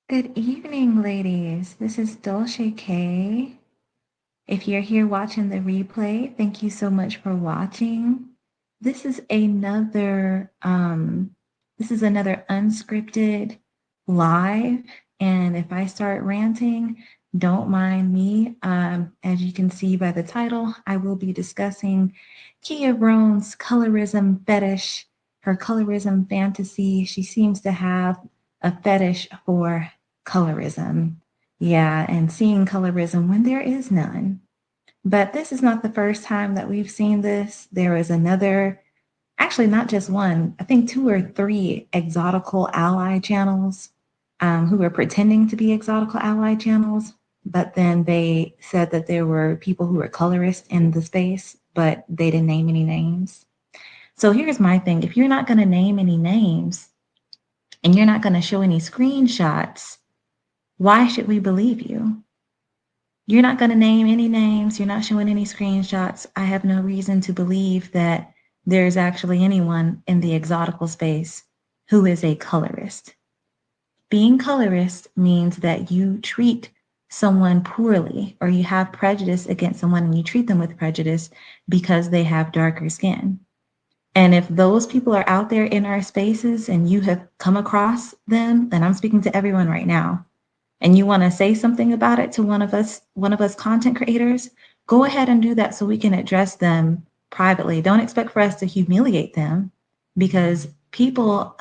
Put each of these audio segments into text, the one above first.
Good evening, ladies. This is Dolce K. If you're here watching the replay, thank you so much for watching. This is another unscripted live, and if I start ranting, don't mind me. As you can see by the title, I will be discussing Kia Roane's colorism fetish, her colorism fantasy. She seems to have a fetish for colorism. Yeah, and seeing colorism when there is none. But this is not the first time that we've seen this. There is another, actually, not just one, I think two or three exotical ally channels who were pretending to be exotical ally channels. But then they said that there were people who were colorists in the space, but they didn't name any names. So here's my thing, if you're not going to name any names and you're not going to show any screenshots, why should we believe you? You're not going to name any names. You're not showing any screenshots. I have no reason to believe that there's actually anyone in the exotical space who is a colorist. Being colorist means that you treat someone poorly or you have prejudice against someone and you treat them with prejudice because they have darker skin. And if those people are out there in our spaces and you have come across them, and I'm speaking to everyone right now, and you want to say something about it to one of us content creators, go ahead and do that so we can address them privately. Don't expect for us to humiliate them because people,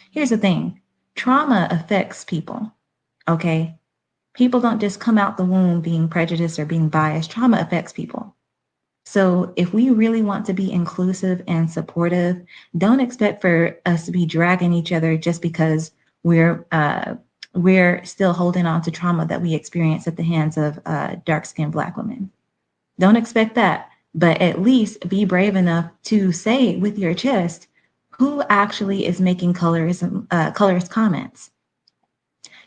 here's the thing, trauma affects people, okay? People don't just come out the womb being prejudiced or being biased. Trauma affects people. So if we really want to be inclusive and supportive, don't expect for us to be dragging each other just because we're still holding on to trauma that we experienced at the hands of dark-skinned Black women. Don't expect that, but at least be brave enough to say with your chest who actually is making colorist comments.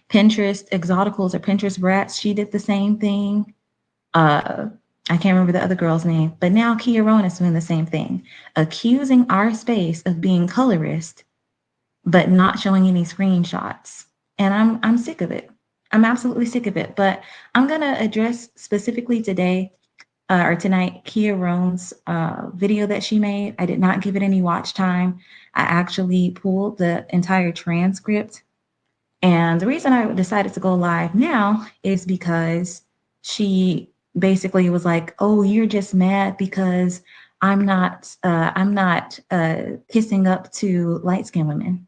Pinterest exoticals or Pinterest brats, she did the same thing. I can't remember the other girl's name, but now Kia Roane is doing the same thing, accusing our space of being colorist, but not showing any screenshots. And I'm sick of it. I'm absolutely sick of it. But I'm gonna address specifically today or tonight Kia Roane's video that she made. I did not give it any watch time. I actually pulled the entire transcript. And the reason I decided to go live now is because she basically was like, "Oh, you're just mad because I'm not kissing up to light-skinned women."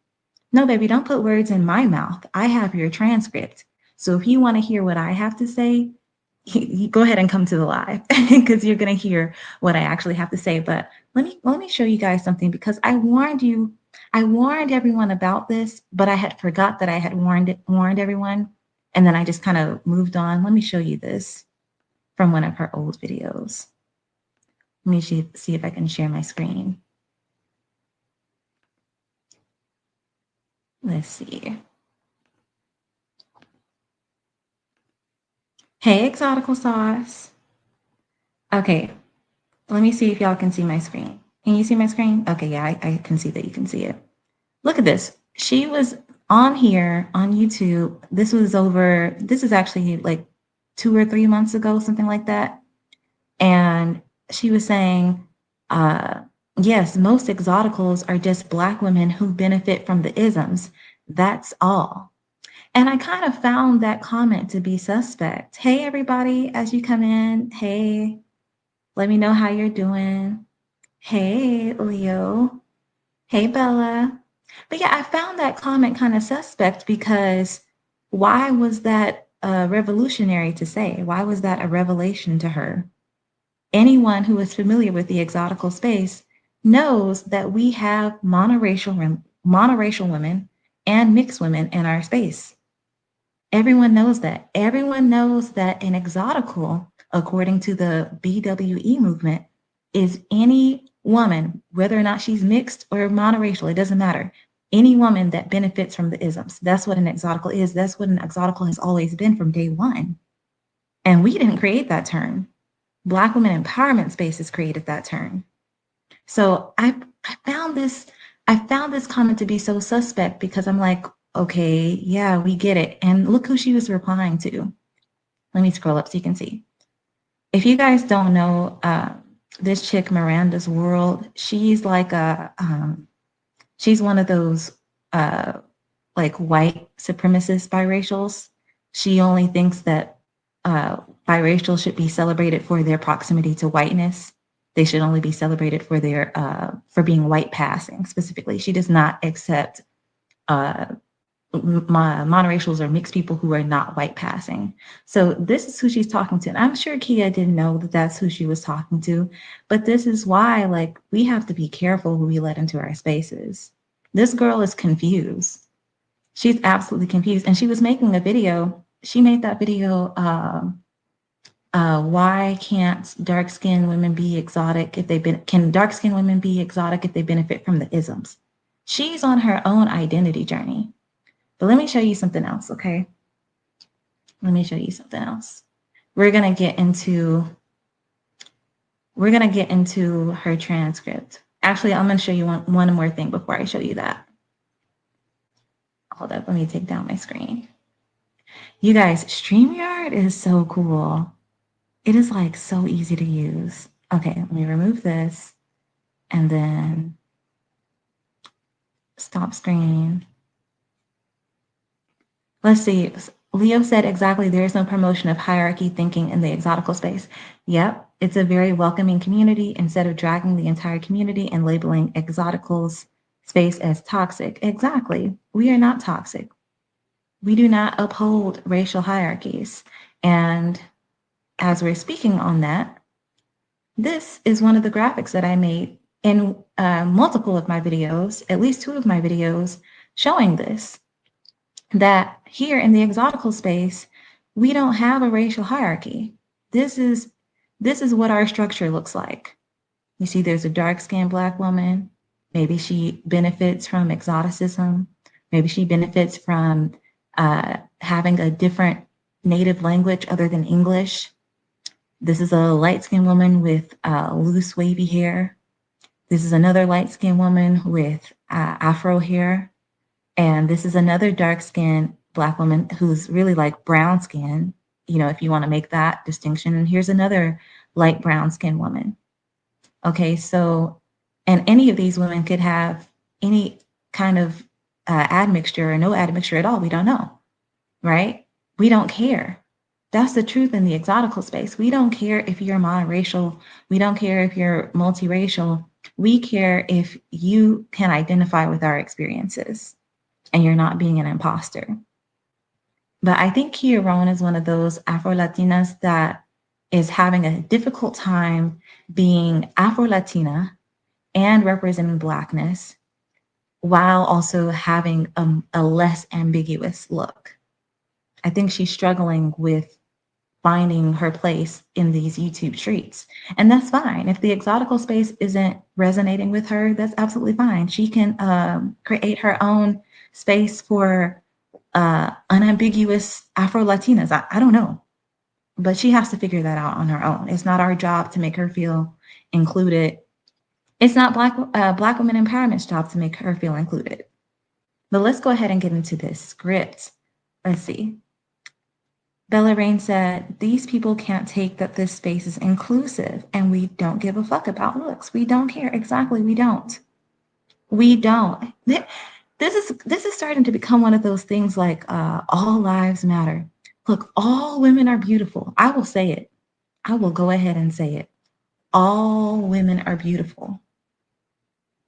No, baby, don't put words in my mouth. I have your transcript. So if you want to hear what I have to say, go ahead and come to the live because you're going to hear what I actually have to say. But let me show you guys something because I warned everyone about this, but I had forgot that I had warned everyone, and then I just kind of moved on. Let me show you this from one of her old videos. Let me see if I can share my screen. Let's see. Hey, exotical sauce. Okay, let me see if y'all can see my screen. Can you see my screen? Okay, yeah, I can see that you can see it. Look at this. She was on here on YouTube. This is actually like 2 or 3 months ago, something like that. And she was saying, uh, yes, most exoticals are just Black women who benefit from the isms. That's all. And I kind of found that comment to be suspect. Hey, everybody, as you come in, hey, let me know how you're doing. Hey, Leo. Hey, Bella. But yeah, I found that comment kind of suspect because why was that revolutionary to say? Why was that a revelation to her? Anyone who is familiar with the exotical space knows that we have monoracial women and mixed women in our space. Everyone knows that. Everyone knows that an exotical, according to the BWE movement, is any woman, whether or not she's mixed or monoracial, it doesn't matter. Any woman that benefits from the isms. That's what an exotical is. That's what an exotical has always been from day one. And we didn't create that term. Black women empowerment spaces created that term. So I found this comment to be so suspect because I'm like, okay, yeah, we get it. And look who she was replying to. Let me scroll up so you can see. If you guys don't know this chick, Miranda's World, she's like she's one of those like white supremacist biracials. She only thinks that biracials should be celebrated for their proximity to whiteness. They should only be celebrated for their for being white passing specifically. She does not accept monoracials or mixed people who are not white passing. So this is who she's talking to. And I'm sure Kia didn't know that that's who she was talking to, but this is why, like, we have to be careful who we let into our spaces. This girl is confused. She's absolutely confused. And she was making a video. She made that video, why can't dark-skinned women be exotic if can dark-skinned women be exotic if they benefit from the isms? She's on her own identity journey. But let me show you something else, okay? Let me show you something else. We're gonna get into her transcript. Actually, I'm gonna show you one more thing before I show you that. Hold up, let me take down my screen. You guys, StreamYard is so cool. It is like so easy to use. Okay, let me remove this and then stop screen. Let's see. Leo said exactly, there is no promotion of hierarchy thinking in the exotical space. Yep, it's a very welcoming community instead of dragging the entire community and labeling exotical's space as toxic. Exactly. We are not toxic. We do not uphold racial hierarchies. And as we're speaking on that, this is one of the graphics that I made in multiple of my videos, at least 2 of my videos, showing this. That here in the exotical space, we don't have a racial hierarchy. This is what our structure looks like. You see, there's a dark-skinned Black woman. Maybe she benefits from exoticism. Maybe she benefits from having a different native language other than English. This is a light-skinned woman with loose, wavy hair. This is another light-skinned woman with afro hair. And this is another dark-skinned Black woman who's really like brown skin, you know, if you want to make that distinction. And here's another light brown skin woman. Okay, so, and any of these women could have any kind of admixture or no admixture at all. We don't know, right? We don't care. That's the truth in the exotical space. We don't care if you're monoracial. We don't care if you're multiracial. We care if you can identify with our experiences and you're not being an imposter. But I think Kia Roane is one of those Afro-Latinas that is having a difficult time being Afro-Latina and representing Blackness while also having a less ambiguous look. I think she's struggling with finding her place in these YouTube streets. And that's fine. If the exotical space isn't resonating with her, that's absolutely fine. She can create her own space for unambiguous Afro-Latinas. I don't know. But she has to figure that out on her own. It's not our job to make her feel included. It's not Black women empowerment's job to make her feel included. But let's go ahead and get into this script. Let's see. Bella Rain said, these people can't take that this space is inclusive and we don't give a fuck about looks. We don't care. Exactly, we don't. We don't. This is starting to become one of those things like all lives matter. Look, all women are beautiful. I will say it. I will go ahead and say it. All women are beautiful.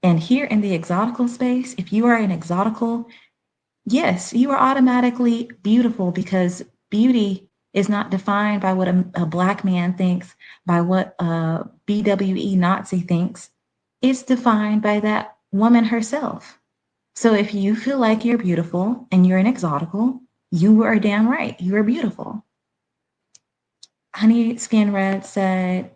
And here in the exotical space, if you are an exotical, yes, you are automatically beautiful because beauty is not defined by what a Black man thinks, by what a BWE Nazi thinks. It's defined by that woman herself. So if you feel like you're beautiful and you're an exotical, you are damn right, you are beautiful. Honey Skin Red said,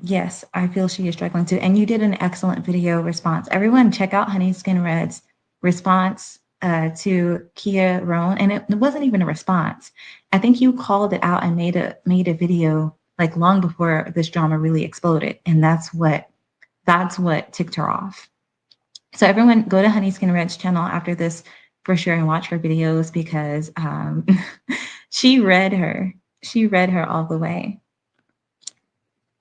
yes, I feel she is struggling too. And you did an excellent video response. Everyone check out Honey Skin Red's response to Kia Roane. And it wasn't even a response. I think you called it out and made a video like long before this drama really exploded. And that's what ticked her off. So everyone go to Honey Skin Red's channel after this for sure and watch her videos because she read her. She read her all the way.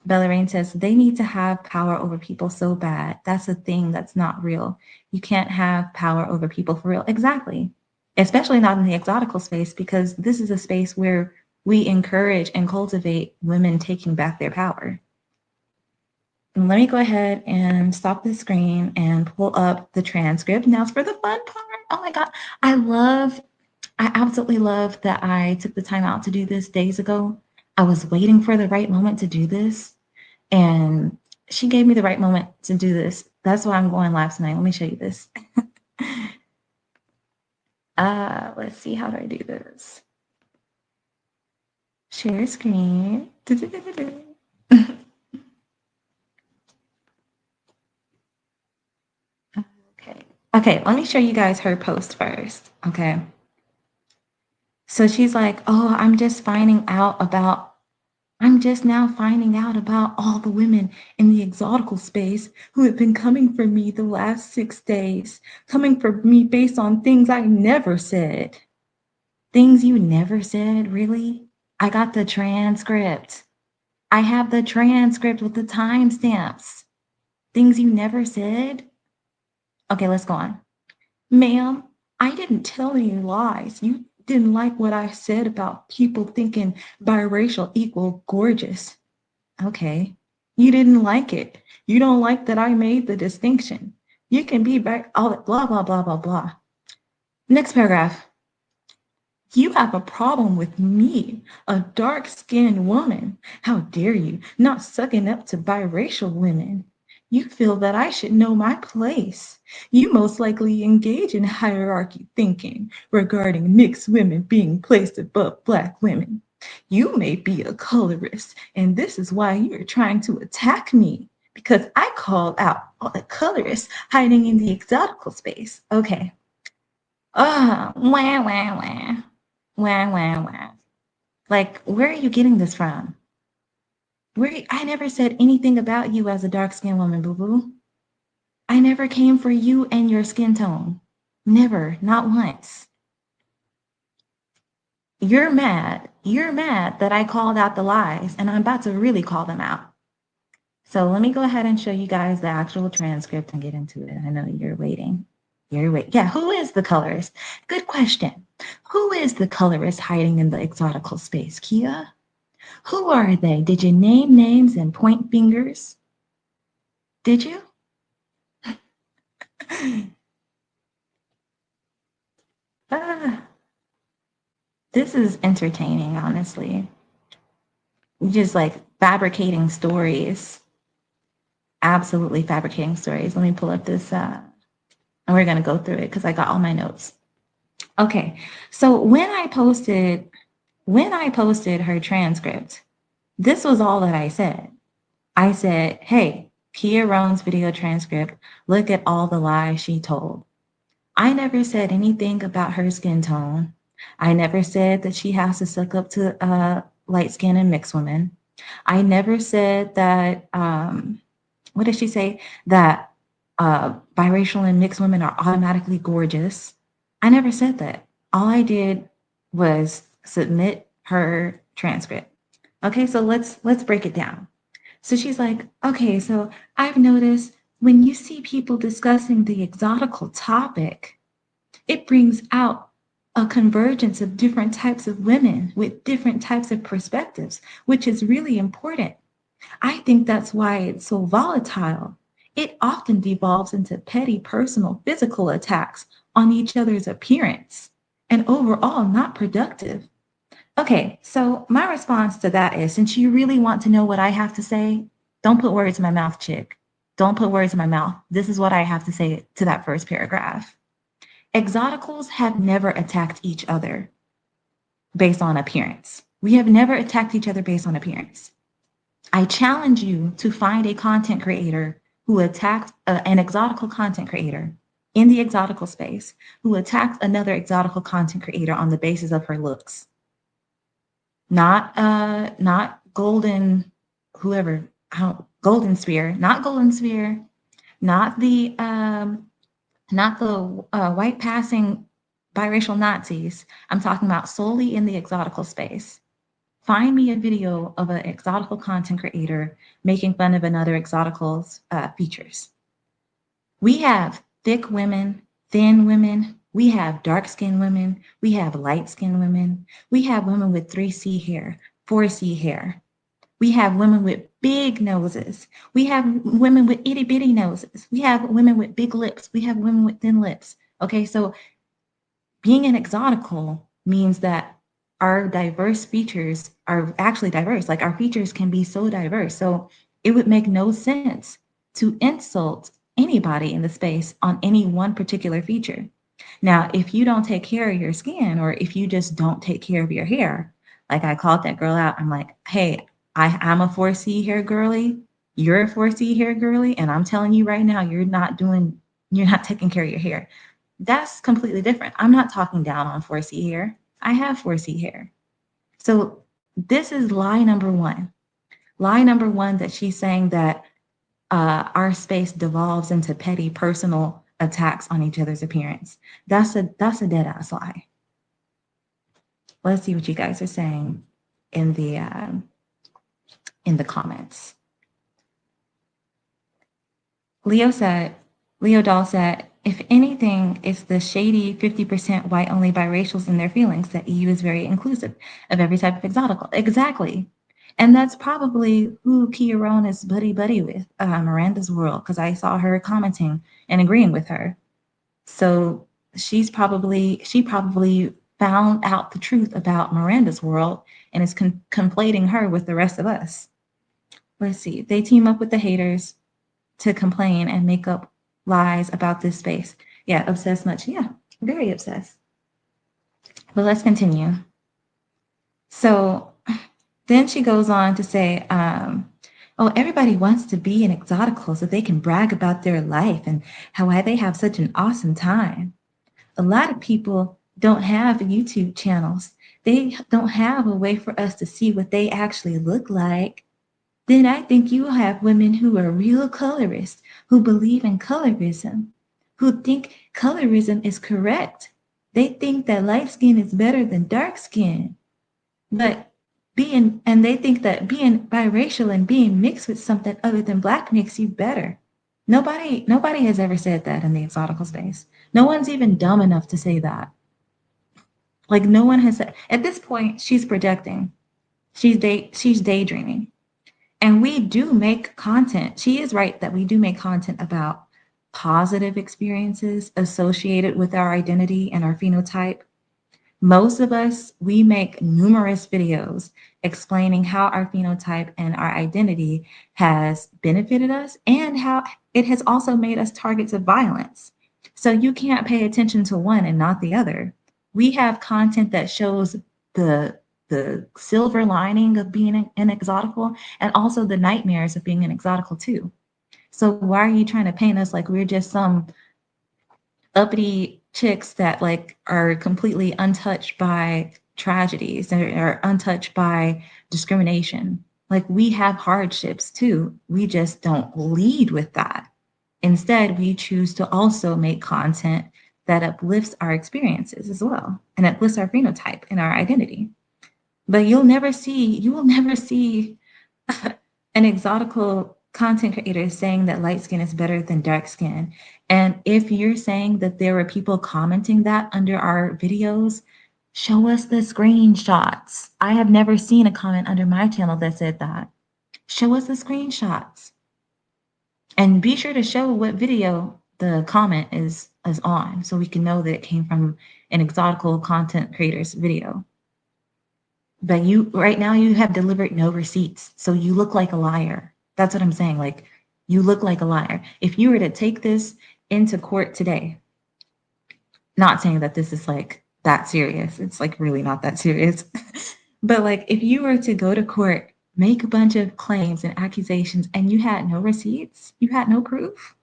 Bellarine says, they need to have power over people so bad. That's a thing that's not real. You can't have power over people for real. Exactly. Especially not in the exotical space, because this is a space where we encourage and cultivate women taking back their power. And let me go ahead and stop the screen and pull up the transcript. Now for the fun part. Oh my God. I absolutely love that I took the time out to do this days ago. I was waiting for the right moment to do this. And she gave me the right moment to do this. That's why I'm going live tonight. Let me show you this. Let's see, how do I do this? Share screen. Okay, let me show you guys her post first, okay? So she's like, oh, I'm just now finding out about all the women in the exotical space who have been coming for me the last 6 days, coming for me based on things I never said. Things you never said, really? I got the transcript. I have the transcript with the timestamps. Things you never said? Okay, let's go on. Ma'am, I didn't tell any lies. You didn't like what I said about people thinking biracial equal gorgeous. Okay. You didn't like it. You don't like that I made the distinction. You can be back, all that blah, blah, blah, blah, blah. Next paragraph. You have a problem with me, a dark-skinned woman. How dare you, not sucking up to biracial women. You feel that I should know my place. You most likely engage in hierarchy thinking regarding mixed women being placed above Black women. You may be a colorist, and this is why you're trying to attack me, because I called out all the colorists hiding in the exotical space. Okay. Wah, wah, wah. Wah, wah, wah. Like, where are you getting this from? I never said anything about you as a dark-skinned woman, boo-boo. I never came for you and your skin tone. Never, not once. You're mad. You're mad that I called out the lies, and I'm about to really call them out. So let me go ahead and show you guys the actual transcript and get into it. I know you're waiting. Yeah, who is the colorist? Good question. Who is the colorist hiding in the exotical space, Kia? Who are they? Did you name names and point fingers? Did you? This is entertaining, honestly. Just like fabricating stories. Absolutely fabricating stories. Let me pull up this, and we're going to go through it because I got all my notes. Okay, so when I posted her transcript, this was all that I said. I said, hey, Kia Roane's video transcript, look at all the lies she told. I never said anything about her skin tone. I never said that she has to suck up to light skin and mixed women. I never said that, what did she say? That biracial and mixed women are automatically gorgeous. I never said that. All I did was submit her transcript. Okay, so let's break it down. So she's like, okay, so I've noticed when you see people discussing the exotical topic, it brings out a convergence of different types of women with different types of perspectives, which is really important. I think that's why it's so volatile. It often devolves into petty personal physical attacks on each other's appearance and overall not productive. Okay, so my response to that is, since you really want to know what I have to say, don't put words in my mouth, chick. Don't put words in my mouth. This is what I have to say to that first paragraph. Exoticals have never attacked each other based on appearance. We have never attacked each other based on appearance. I challenge you to find a content creator who attacks an exotical content creator in the exotical space who attacks another exotical content creator on the basis of her looks. Not golden, whoever, golden sphere, not golden sphere, not the white passing biracial Nazis. I'm talking about solely in the exotical space. Find me a video of an exotical content creator making fun of another exotical's features. We have thick women, thin women, we have dark-skinned women, we have light-skinned women, we have women with 3C hair, 4C hair. We have women with big noses. We have women with itty bitty noses. We have women with big lips. We have women with thin lips. Okay, so being an exotical means that our diverse features are actually diverse. Like our features can be so diverse. So it would make no sense to insult anybody in the space on any one particular feature. Now, if you don't take care of your skin or if you just don't take care of your hair, like I called that girl out, I'm like, hey, I'm a 4C hair girly. You're a 4C hair girly. And I'm telling you right now, you're not taking care of your hair. That's completely different. I'm not talking down on 4C hair. I have 4C hair. So this is lie number one. Lie number one, that she's saying that our space devolves into petty personal attacks on each other's appearance. That's a dead ass lie. Let's see what you guys are saying in the comments. Leo Dahl said, if anything, it's the shady 50% white only biracials in their feelings that EU is very inclusive of every type of exotical. Exactly. And that's probably who Kia Roane is buddy with, Miranda's World, because I saw her commenting and agreeing with her. So she probably found out the truth about Miranda's World and is conflating her with the rest of us. Let's see. They team up with the haters to complain and make up lies about this space. Yeah, obsessed much. Yeah, very obsessed. But let's continue. So then she goes on to say, oh, everybody wants to be an exotical so they can brag about their life and why they have such an awesome time. A lot of people don't have YouTube channels. They don't have a way for us to see what they actually look like. Then I think you have women who are real colorists, who believe in colorism, who think colorism is correct. They think that light skin is better than dark skin. But they think that being biracial and being mixed with something other than black makes you better. Nobody has ever said that in the exotical space. No one's even dumb enough to say that. Like no one has said. At this point, she's projecting. She's daydreaming. And we do make content. She is right that we do make content about positive experiences associated with our identity and our phenotype. Most of us, we make numerous videos explaining how our phenotype and our identity has benefited us and how it has also made us targets of violence. So you can't pay attention to one and not the other. We have content that shows the silver lining of being an exotical and also the nightmares of being an exotical too. So why are you trying to paint us like we're just some uppity chicks that like are completely untouched by tragedies and are untouched by discrimination? Like we have hardships too. We just don't lead with that. Instead, we choose to also make content that uplifts our experiences as well and uplifts our phenotype and our identity. But you will never see an exotical content creator saying that light skin is better than dark skin. And if you're saying that there were people commenting that under our videos, show us the screenshots. I have never seen a comment under my channel that said that. Show us the screenshots. And be sure to show what video the comment is on so we can know that it came from an exotical content creator's video. But right now you have delivered no receipts. So you look like a liar. That's what I'm saying. Like you look like a liar. If you were to take this into court today, not saying that this is like that serious. It's like really not that serious. But like if you were to go to court, make a bunch of claims and accusations and you had no receipts, you had no proof,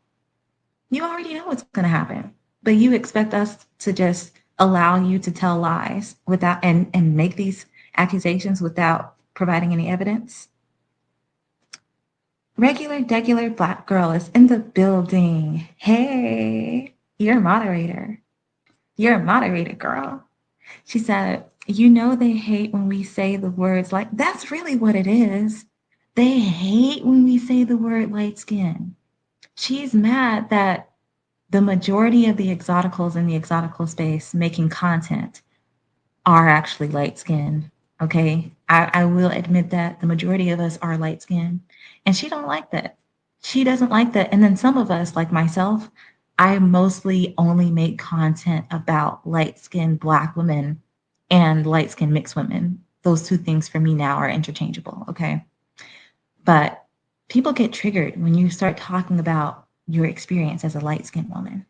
you already know what's going to happen. But you expect us to just allow you to tell lies without and make these accusations without providing any evidence. Regular Black girl is in the building. Hey, you're a moderator. You're a moderator, girl. She said, you know, they hate when we say the words like, that's really what it is. They hate when we say the word light skin. She's mad that the majority of the exoticals in the exotical space making content are actually light skinned. Okay. I will admit that the majority of us are light skinned. And she don't like that. She doesn't like that. And then some of us, like myself, I mostly only make content about light skinned Black women and light skinned mixed women. Those two things for me now are interchangeable. Okay. But people get triggered when you start talking about your experience as a light skinned woman.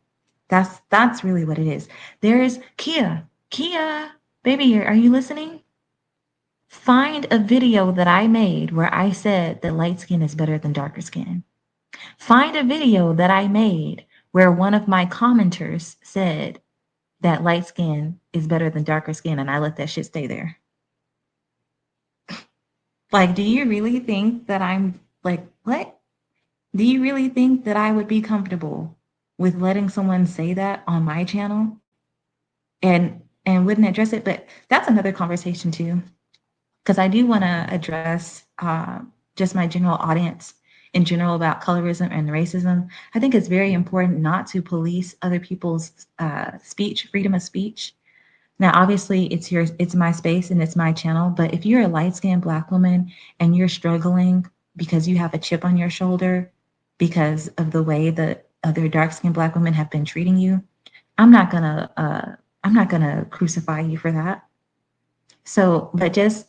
That's really what it is. There's Kia. Kia, baby, are you listening? Find a video that I made where I said that light skin is better than darker skin. Find a video that I made where one of my commenters said that light skin is better than darker skin, and I let that shit stay there. Like, do you really think that I'm like, what? Do you really think that I would be comfortable with letting someone say that on my channel and wouldn't address it? But that's another conversation too, because I do want to address just my general audience in general about colorism and racism. I think it's very important not to police other people's speech, freedom of speech. Now, obviously, it's my space and it's my channel. But if you're a light-skinned Black woman and you're struggling because you have a chip on your shoulder because of the way that other dark-skinned Black women have been treating you, I'm not gonna crucify you for that. So, but just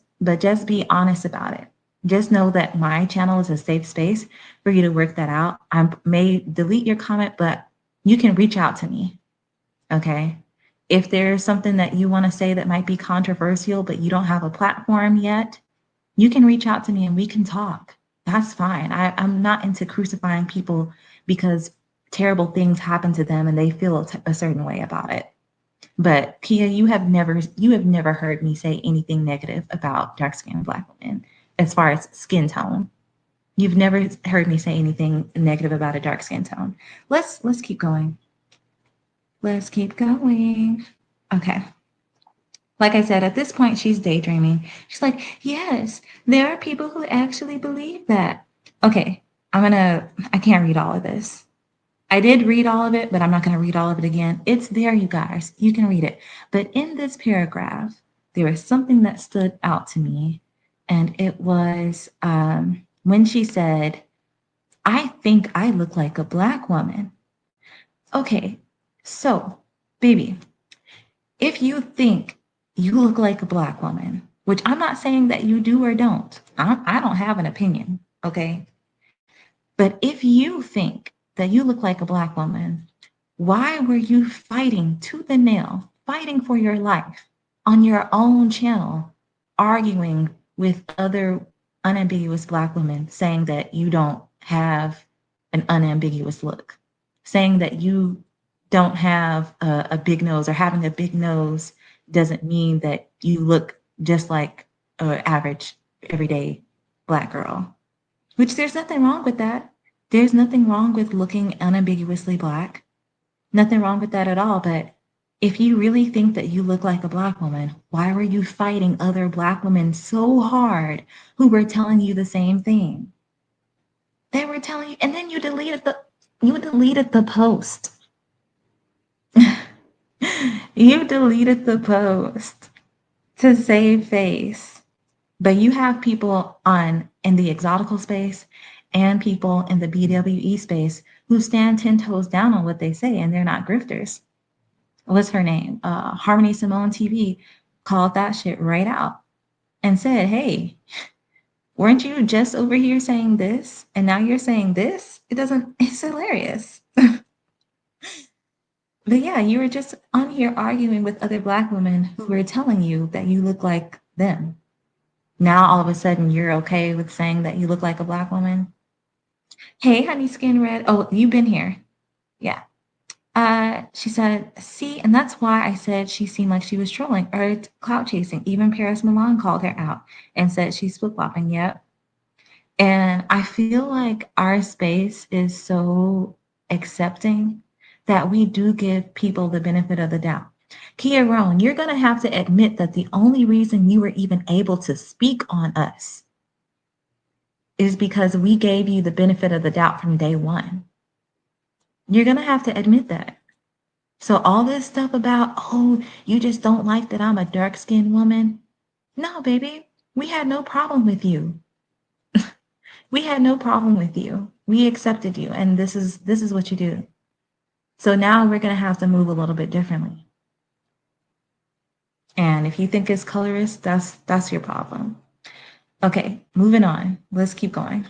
be honest about it. Just know that my channel is a safe space for you to work that out. I may delete your comment, but you can reach out to me. Okay. If there's something that you want to say that might be controversial, but you don't have a platform yet, you can reach out to me and we can talk. That's fine. I'm not into crucifying people because terrible things happen to them and they feel a certain way about it. But Kia, you have never heard me say anything negative about dark-skinned Black women as far as skin tone. You've never heard me say anything negative about a dark skin tone. Let's keep going. Let's keep going. Okay. Like I said, at this point, she's daydreaming. She's like, yes, there are people who actually believe that. Okay, I can't read all of this. I did read all of it, but I'm not going to read all of it again. It's there, you guys. You can read it. But in this paragraph, there was something that stood out to me. And it was when she said, I think I look like a Black woman. Okay, so, baby, if you think you look like a Black woman, which I'm not saying that you do or don't, I don't have an opinion, okay? But if you think that you look like a Black woman, why were you fighting tooth and nail, fighting for your life on your own channel, arguing with other unambiguous Black women, saying that you don't have an unambiguous look, saying that you don't have a big nose, or having a big nose doesn't mean that you look just like an average, everyday Black girl, which there's nothing wrong with that. There's nothing wrong with looking unambiguously Black. Nothing wrong with that at all. But if you really think that you look like a Black woman, why were you fighting other Black women so hard who were telling you the same thing? They were telling you, and then you deleted the post. You deleted the post to save face. But you have people in the exotical space and people in the BWE space who stand 10 toes down on what they say, and they're not grifters. What's her name? Harmony Simone TV called that shit right out and said, hey, weren't you just over here saying this and now you're saying this? It's hilarious. But yeah, you were just on here arguing with other Black women who were telling you that you look like them. Now all of a sudden you're okay with saying that you look like a Black woman? Hey, honey skin red. Oh, you've been here. Yeah. She said, see, and that's why I said she seemed like she was trolling or clout chasing. Even Paris Milan called her out and said she's flip-flopping. Yep. And I feel like our space is so accepting that we do give people the benefit of the doubt. Kia Roane, you're going to have to admit that the only reason you were even able to speak on us is because we gave you the benefit of the doubt from day one. You're going to have to admit that. So all this stuff about, oh, you just don't like that I'm a dark-skinned woman. No, baby, we had no problem with you. We had no problem with you. We accepted you, and this is what you do. So now we're going to have to move a little bit differently. And if you think it's colorist, that's your problem. Okay, moving on. Let's keep going.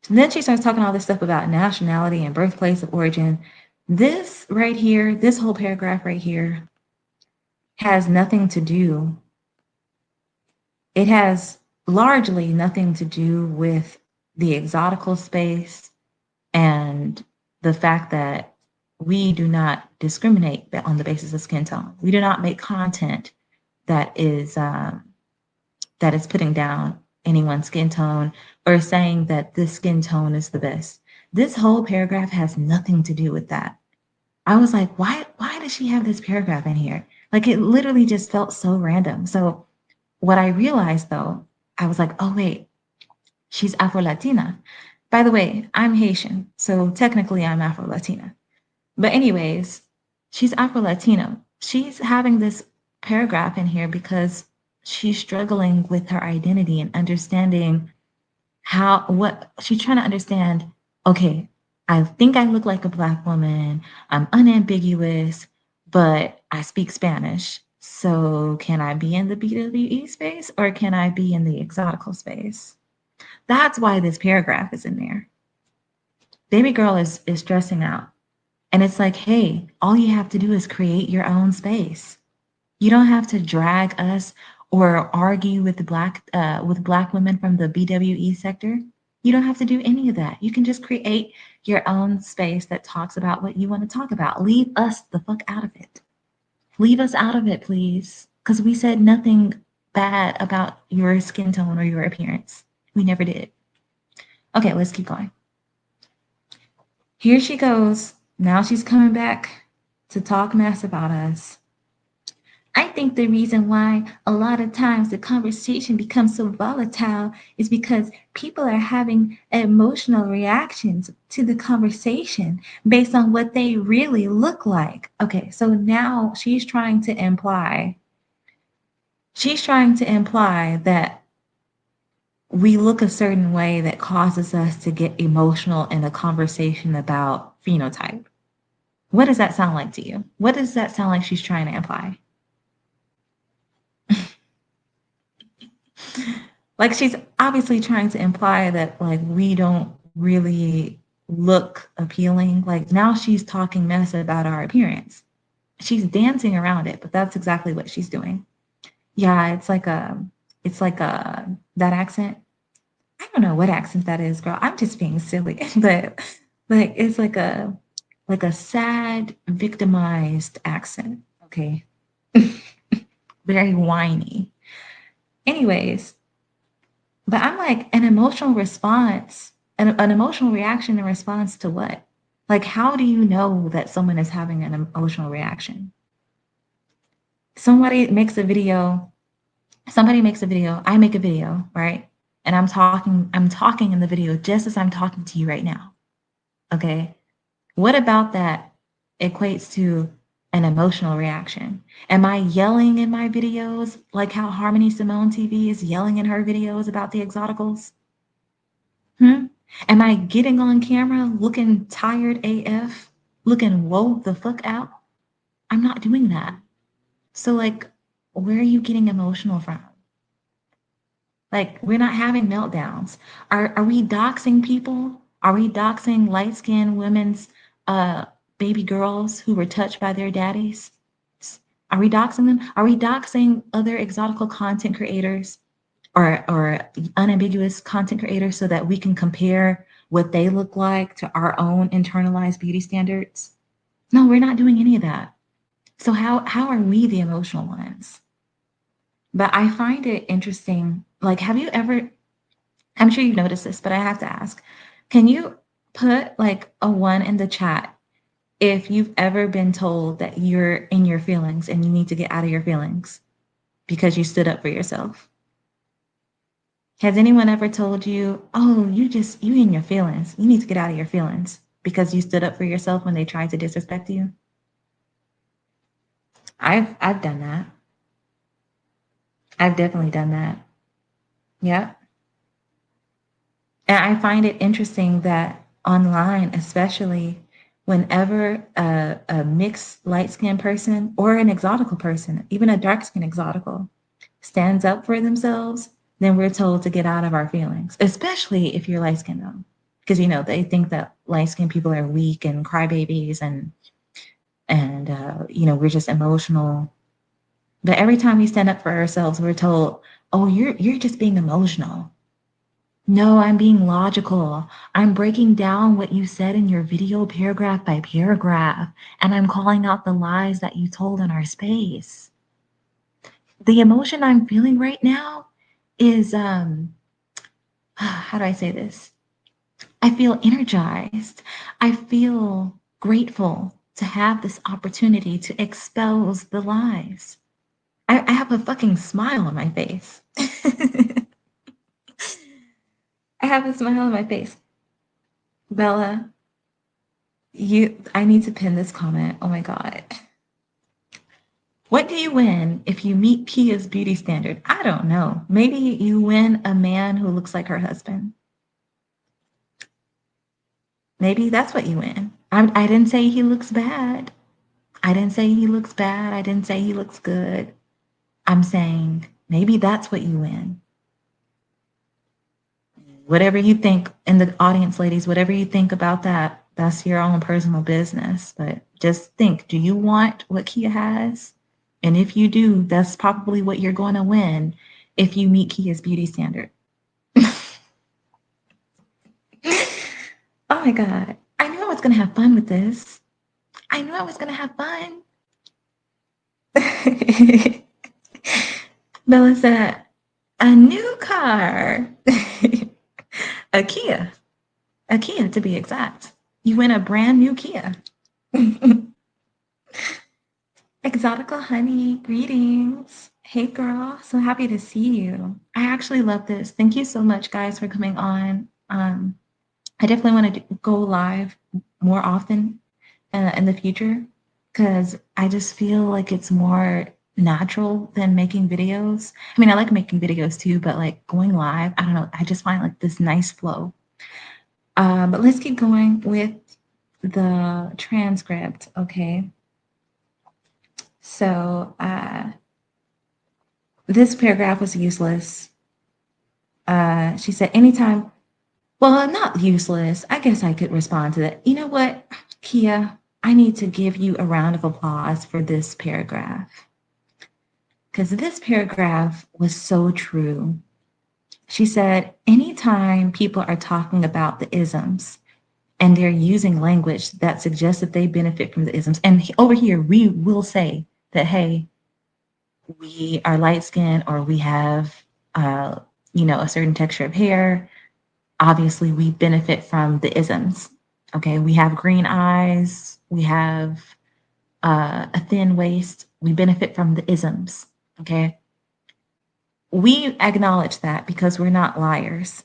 And then she starts talking all this stuff about nationality and birthplace of origin. This right here, this whole paragraph right here has nothing to do. It has largely nothing to do with the exotical space and the fact that we do not discriminate on the basis of skin tone. We do not make content that is putting down anyone's skin tone or saying that this skin tone is the best. This whole paragraph has nothing to do with that. I was like, why does she have this paragraph in here? Like, it literally just felt so random. So what I realized though, I was like, oh wait, she's Afro-Latina. By the way, I'm Haitian, so technically I'm Afro-Latina. But anyways, she's Afro-Latino. She's having this paragraph in here because she's struggling with her identity and understanding what she's trying to understand. Okay, I think I look like a Black woman. I'm unambiguous, but I speak Spanish. So can I be in the BWE space or can I be in the exotical space? That's why this paragraph is in there. Baby girl is stressing out. And it's like, hey, all you have to do is create your own space. You don't have to drag us or argue with black women from the BWE sector. You don't have to do any of that. You can just create your own space that talks about what you want to talk about. Leave us the fuck out of it. Leave us out of it, please. Because we said nothing bad about your skin tone or your appearance. We never did. Okay, let's keep going. Here she goes. Now she's coming back to talk mess about us. I think the reason why a lot of times the conversation becomes so volatile is because people are having emotional reactions to the conversation based on what they really look like. Okay, so now she's trying to imply that we look a certain way that causes us to get emotional in a conversation about phenotype. What does that sound like to you? What does that sound like she's trying to imply? Like, she's obviously trying to imply that, like, we don't really look appealing. Like, now she's talking mess about our appearance. She's dancing around it, but that's exactly what she's doing. Yeah, it's like that accent. I don't know what accent that is, girl. I'm just being silly, but like it's like a sad, victimized accent. Okay, very whiny. Anyways, but I'm like, an emotional response, an emotional reaction in response to what? Like, how do you know that someone is having an emotional reaction? Somebody makes a video, I make a video, right? And I'm talking in the video just as I'm talking to you right now. Okay. What about that equates to an emotional reaction? Am I yelling in my videos like how Harmony Simone TV is yelling in her videos about the exoticals? Am I getting on camera looking tired AF, looking woe the fuck out? I'm not doing that. So, like, where are you getting emotional from? Like, we're not having meltdowns. Are we doxing people? Are we doxing light-skinned women's baby girls who were touched by their daddies? Are we doxing them? Are we doxing other exotical content creators or unambiguous content creators so that we can compare what they look like to our own internalized beauty standards? No, we're not doing any of that. So how are we the emotional ones? But I find it interesting. Like, have you ever, I'm sure you've noticed this, but I have to ask, can you put like a 1 in the chat if you've ever been told that you're in your feelings and you need to get out of your feelings because you stood up for yourself. Has anyone ever told you, oh, you in your feelings. You need to get out of your feelings because you stood up for yourself when they tried to disrespect you? I've done that. I've definitely done that. Yeah. And I find it interesting that online, especially whenever a mixed light-skinned person or an exotical person, even a dark-skinned exotical, stands up for themselves, then we're told to get out of our feelings, especially if you're light-skinned though. Because they think that light-skinned people are weak and crybabies and we're just emotional. But every time we stand up for ourselves, we're told, oh, you're just being emotional. No, I'm being logical. I'm breaking down what you said in your video paragraph by paragraph, and I'm calling out the lies that you told in our space. The emotion I'm feeling right now is, how do I say this? I feel energized. I feel grateful to have this opportunity to expose the lies. I have a fucking smile on my face. I have a smile on my face. Bella, I need to pin this comment. Oh my God. What do you win if you meet Kia's beauty standard? I don't know. Maybe you win a man who looks like her husband. Maybe that's what you win. I didn't say he looks bad. I didn't say he looks bad. I didn't say he looks good. I'm saying maybe that's what you win. Whatever you think, in the audience, ladies, whatever you think about that, that's your own personal business. But just think, do you want what Kia has? And if you do, that's probably what you're going to win if you meet Kia's beauty standard. Oh my God. I knew I was going to have fun with this. I knew I was going to have fun. Bella said, a new car. A Kia. A Kia, to be exact. You win a brand new Kia. Exotical honey, greetings. Hey girl, so happy to see you. I actually love this. Thank you so much, guys, for coming on. I definitely want to go live more often in the future because I just feel like it's more natural than making videos. I mean, I like making videos too, but like going live, I don't know. I just find like this nice flow. But let's keep going with the transcript, okay? So this paragraph was useless. She said, anytime, well, not useless. I guess I could respond to that. You know what, Kia, I need to give you a round of applause for this paragraph. Because this paragraph was so true. She said, anytime people are talking about the isms and they're using language that suggests that they benefit from the isms, and over here, we will say that, hey, we are light skinned or we have, a certain texture of hair. Obviously, we benefit from the isms. Okay, we have green eyes, we have a thin waist, we benefit from the isms. Okay, we acknowledge that because we're not liars.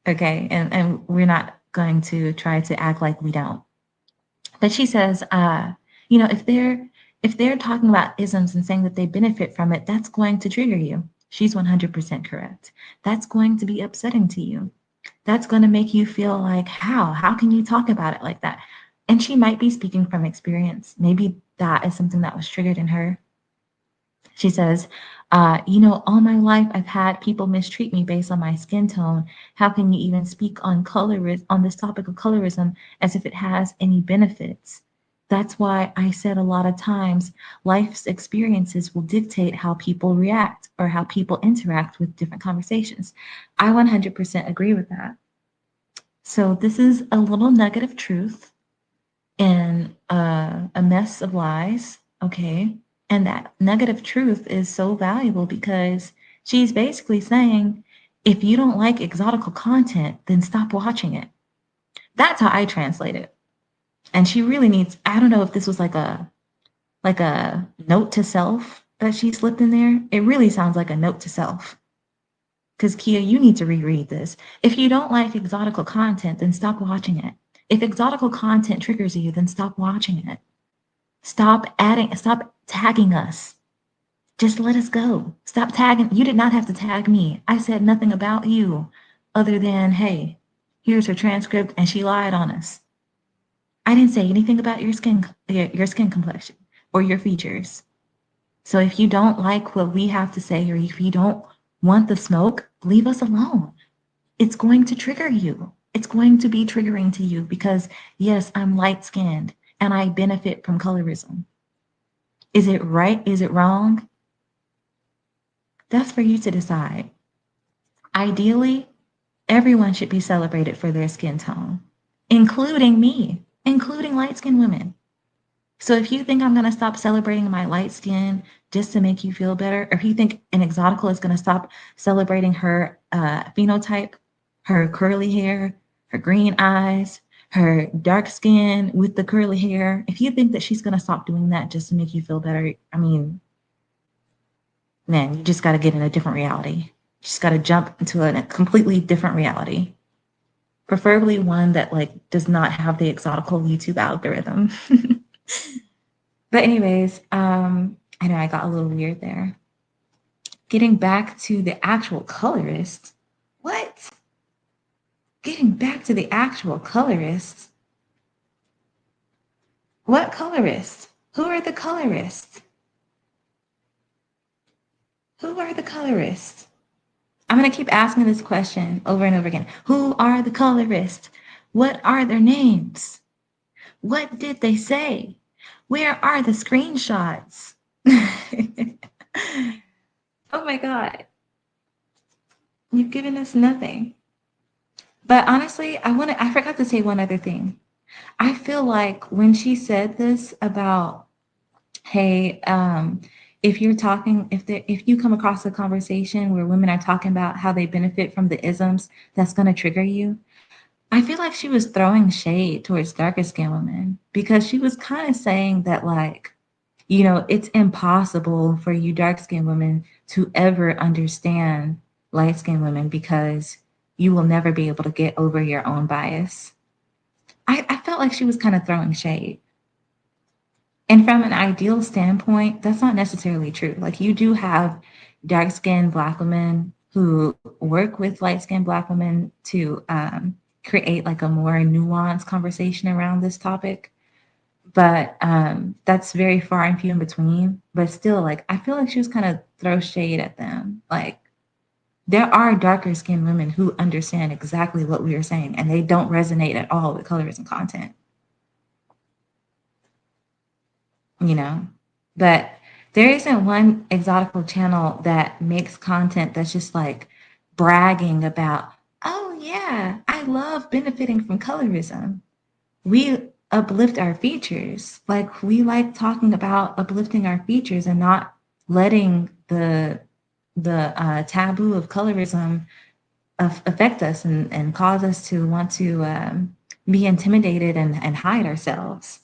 Okay, and we're not going to try to act like we don't. But she says, if they're talking about isms and saying that they benefit from it, that's going to trigger you. She's 100% correct. That's going to be upsetting to you. That's going to make you feel like, how can you talk about it like that? And she might be speaking from experience. Maybe that is something that was triggered in her. She says, all my life I've had people mistreat me based on my skin tone. How can you even speak on on this topic of colorism as if it has any benefits? That's why I said a lot of times life's experiences will dictate how people react or how people interact with different conversations. I 100% agree with that. So this is a little nugget of truth in a mess of lies, okay? And that nugget of truth is so valuable because she's basically saying, if you don't like exotical content, then stop watching it. That's how I translate it. And she really needs, I don't know if this was like a note to self that she slipped in there. It really sounds like a note to self. Because Kia, you need to reread this. If you don't like exotical content, then stop watching it. If exotical content triggers you, then stop watching it. Stop tagging us. Just let us go. Stop tagging. You did not have to tag me. I said nothing about you other than, hey, here's her transcript and she lied on us. I didn't say anything about your skin complexion or your features. So if you don't like what we have to say or if you don't want the smoke, leave us alone. It's going to trigger you. It's going to be triggering to you because, yes, I'm light skinned and I benefit from colorism. Is it right? Is it wrong? That's for you to decide. Ideally, everyone should be celebrated for their skin tone, including me, including light skinned women. So if you think I'm going to stop celebrating my light skin just to make you feel better, or if you think an exotical is going to stop celebrating her phenotype, her curly hair, her green eyes, her dark skin with the curly hair, if you think that she's going to stop doing that just to make you feel better, I mean, man, you just got to get in a different reality. You just got to jump into a completely different reality, preferably one that like does not have the exotical YouTube algorithm. But anyways, I know I got a little weird there. Getting back to the actual colorist. What? Getting back to the actual colorist. What colorist? Who are the colorists? Who are the colorists? I'm going to keep asking this question over and over again. Who are the colorists? What are their names? What did they say? Where are the screenshots? Oh my God. You've given us nothing. But honestly, I forgot to say one other thing. I feel like when she said this about, hey, if you come across a conversation where women are talking about how they benefit from the isms, that's going to trigger you. I feel like she was throwing shade towards darker skinned women because she was kind of saying that, like, it's impossible for you dark skinned women to ever understand light skinned women because you will never be able to get over your own bias. I felt like she was kind of throwing shade. And from an ideal standpoint, that's not necessarily true. Like, you do have dark skinned Black women who work with light skinned Black women to create like a more nuanced conversation around this topic. But that's very far and few in between. But still, like, I feel like she was kind of throw shade at them. Like, there are darker skinned women who understand exactly what we are saying, and they don't resonate at all with colorism content. you know. But there isn't one exotical channel that makes content that's just like bragging about, oh yeah, I love benefiting from colorism. We uplift our features. Like, we like talking about uplifting our features and not letting the taboo of colorism affect us and cause us to want to be intimidated and hide ourselves.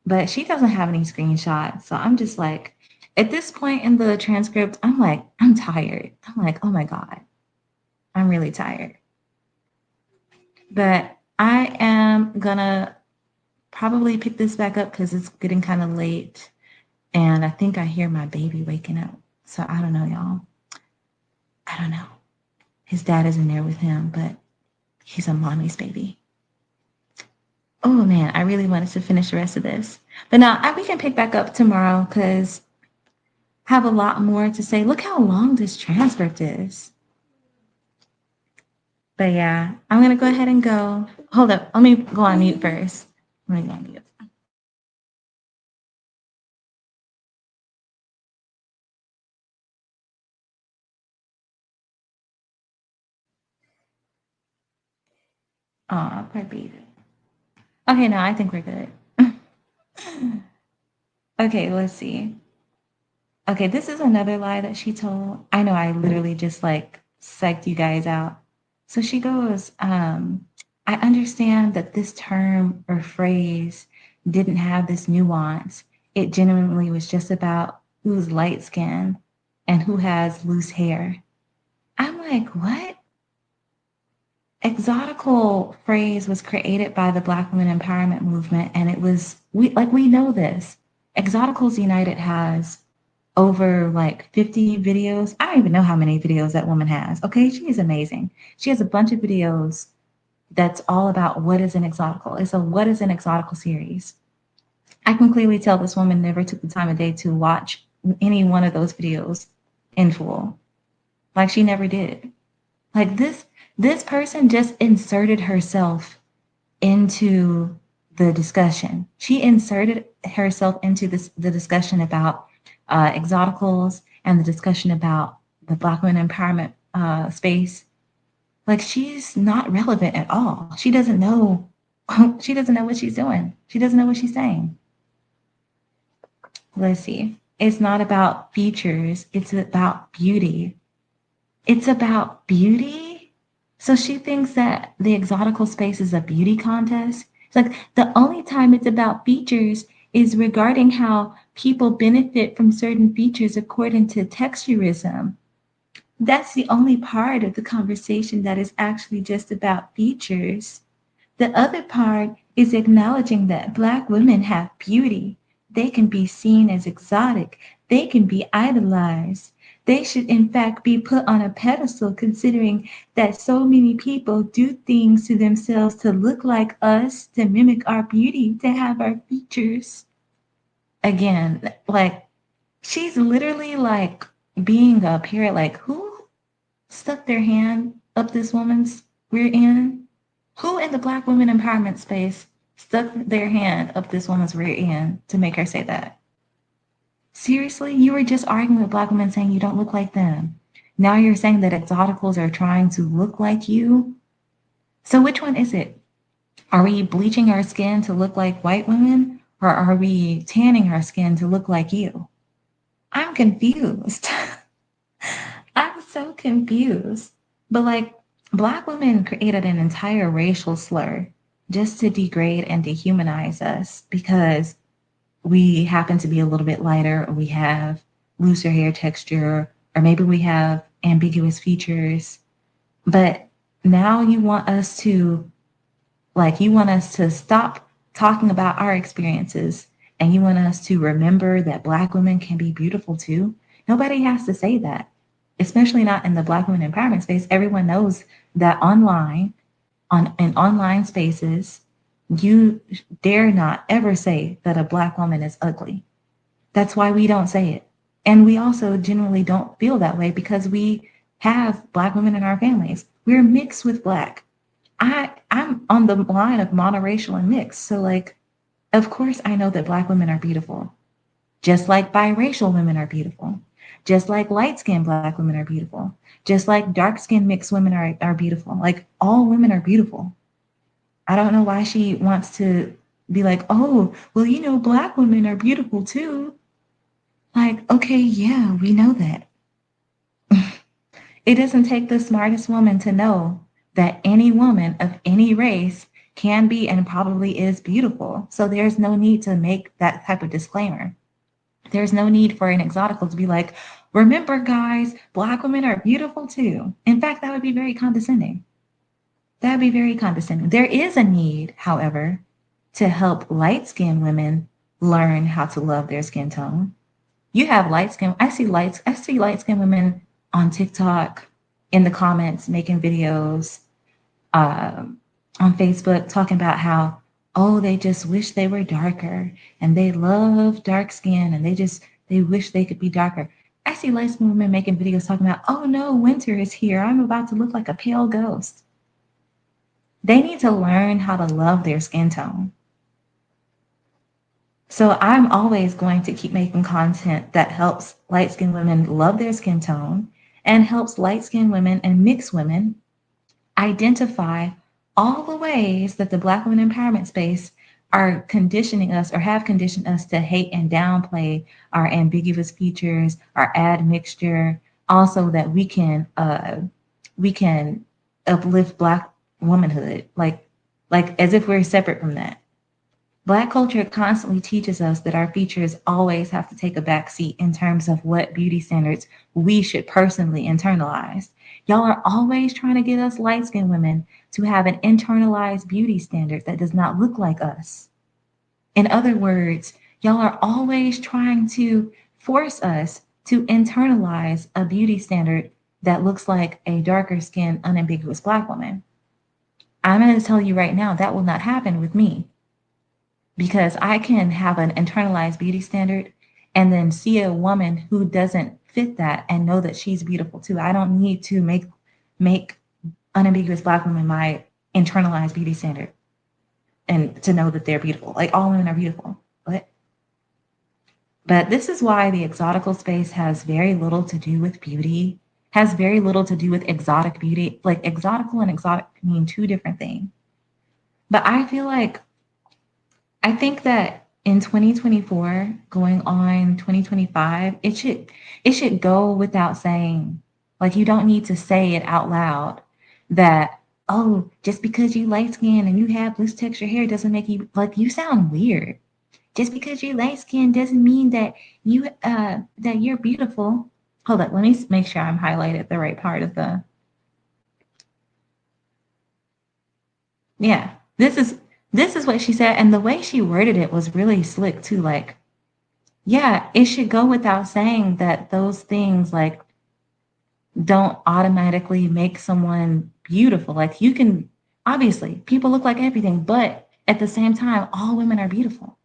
But she doesn't have any screenshots. So I'm just like, at this point in the transcript, I'm like, I'm tired. I'm like, oh my God, I'm really tired. But I am gonna probably pick this back up because it's getting kind of late. And I think I hear my baby waking up. So I don't know, y'all. I don't know. His dad is in there with him, but he's a mommy's baby. Oh man, I really wanted to finish the rest of this. But now we can pick back up tomorrow because I have a lot more to say. Look how long this transcript is. But yeah, I'm going to go ahead and go. Hold up. Let me go on mute first. Let me go on mute. Oh, poor baby. Okay, no, I think we're good. Okay, let's see. Okay, this is another lie that she told. I know I literally just like psyched you guys out. So she goes, I understand that this term or phrase didn't have this nuance. It genuinely was just about who's light skinned and who has loose hair. I'm like, what? Exotical phrase was created by the Black women empowerment movement, and it was we know this. Exoticals United has over like 50 videos. I don't even know how many videos that woman has. Okay, she is amazing. She has a bunch of videos that's all about what is an exotical. It's a what is an exotical series. I can clearly tell this woman never took the time of day to watch any one of those videos in full. Like she never did. Like this person just inserted herself into the discussion. She inserted herself into the discussion about exoticals and the discussion about the Black women empowerment space. Like she's not relevant at all. She doesn't know. She doesn't know what she's doing. She doesn't know what she's saying. Let's see. It's not about features. It's about beauty. It's about beauty. So she thinks that the exotical space is a beauty contest. It's like the only time it's about features is regarding how people benefit from certain features according to texturism. That's the only part of the conversation that is actually just about features. The other part is acknowledging that Black women have beauty. They can be seen as exotic. They can be idolized. They should, in fact, be put on a pedestal, considering that so many people do things to themselves to look like us, to mimic our beauty, to have our features. Again, like, she's literally like being a parent, like, who stuck their hand up this woman's rear end? Who in the Black women empowerment space stuck their hand up this woman's rear end to make her say that? Seriously? You were just arguing with Black women saying you don't look like them. Now you're saying that exoticals are trying to look like you? So which one is it? Are we bleaching our skin to look like white women? Or are we tanning our skin to look like you? I'm confused. I'm so confused. But like, Black women created an entire racial slur just to degrade and dehumanize us because we happen to be a little bit lighter, or we have looser hair texture, or maybe we have ambiguous features. But now you want us to stop talking about our experiences, and you want us to remember that Black women can be beautiful too. Nobody has to say that, especially not in the Black women empowerment space. Everyone knows that in online spaces, you dare not ever say that a Black woman is ugly. That's why we don't say it. And we also generally don't feel that way because we have Black women in our families. We're mixed with Black. I'm on the line of monoracial and mixed. So like, of course I know that Black women are beautiful. Just like biracial women are beautiful. Just like light-skinned Black women are beautiful. Just like dark-skinned mixed women are beautiful. Like all women are beautiful. I don't know why she wants to be like, oh, well, Black women are beautiful too. Like, okay, yeah, we know that. It doesn't take the smartest woman to know that any woman of any race can be and probably is beautiful. So there's no need to make that type of disclaimer. There's no need for an exotical to be like, remember, guys, Black women are beautiful too. In fact, that would be very condescending. That would be very condescending. There is a need, however, to help light-skinned women learn how to love their skin tone. You have light skin. I see light-skinned women on TikTok in the comments making videos, on Facebook talking about how, oh, they just wish they were darker and they love dark skin and they wish they could be darker. I see light-skinned women making videos talking about, oh no, winter is here. I'm about to look like a pale ghost. They need to learn how to love their skin tone. So I'm always going to keep making content that helps light-skinned women love their skin tone and helps light-skinned women and mixed women identify all the ways that the Black women empowerment space are conditioning us or have conditioned us to hate and downplay our ambiguous features, our admixture, also that we can uplift Black womanhood. Like like as if we're separate from that. Black culture constantly teaches us that our features always have to take a back seat in terms of what beauty standards we should personally internalize. Y'all are always trying to get us light skinned women to have an internalized beauty standard that does not look like us. In other words, y'all are always trying to force us to internalize a beauty standard that looks like a darker skinned, unambiguous Black woman. I'm going to tell you right now that will not happen with me, because I can have an internalized beauty standard and then see a woman who doesn't fit that and know that she's beautiful too. I don't need to make unambiguous Black women my internalized beauty standard and to know that they're beautiful. Like all women are beautiful. But this is why the exotical space has very little to do with beauty, has very little to do with exotic beauty. Like exotical and exotic mean two different things. But I think that in 2024, going on 2025, it should go without saying, like you don't need to say it out loud that, oh, just because you light skin and you have loose texture hair doesn't make you, like, you sound weird. Just because you're light skin doesn't mean that you're beautiful. Hold up, let me make sure I'm highlighted the right part of the. Yeah, this is what she said, and the way she worded it was really slick too. Like, yeah, it should go without saying that those things like don't automatically make someone beautiful. Like you can obviously people look like everything, but at the same time, all women are beautiful.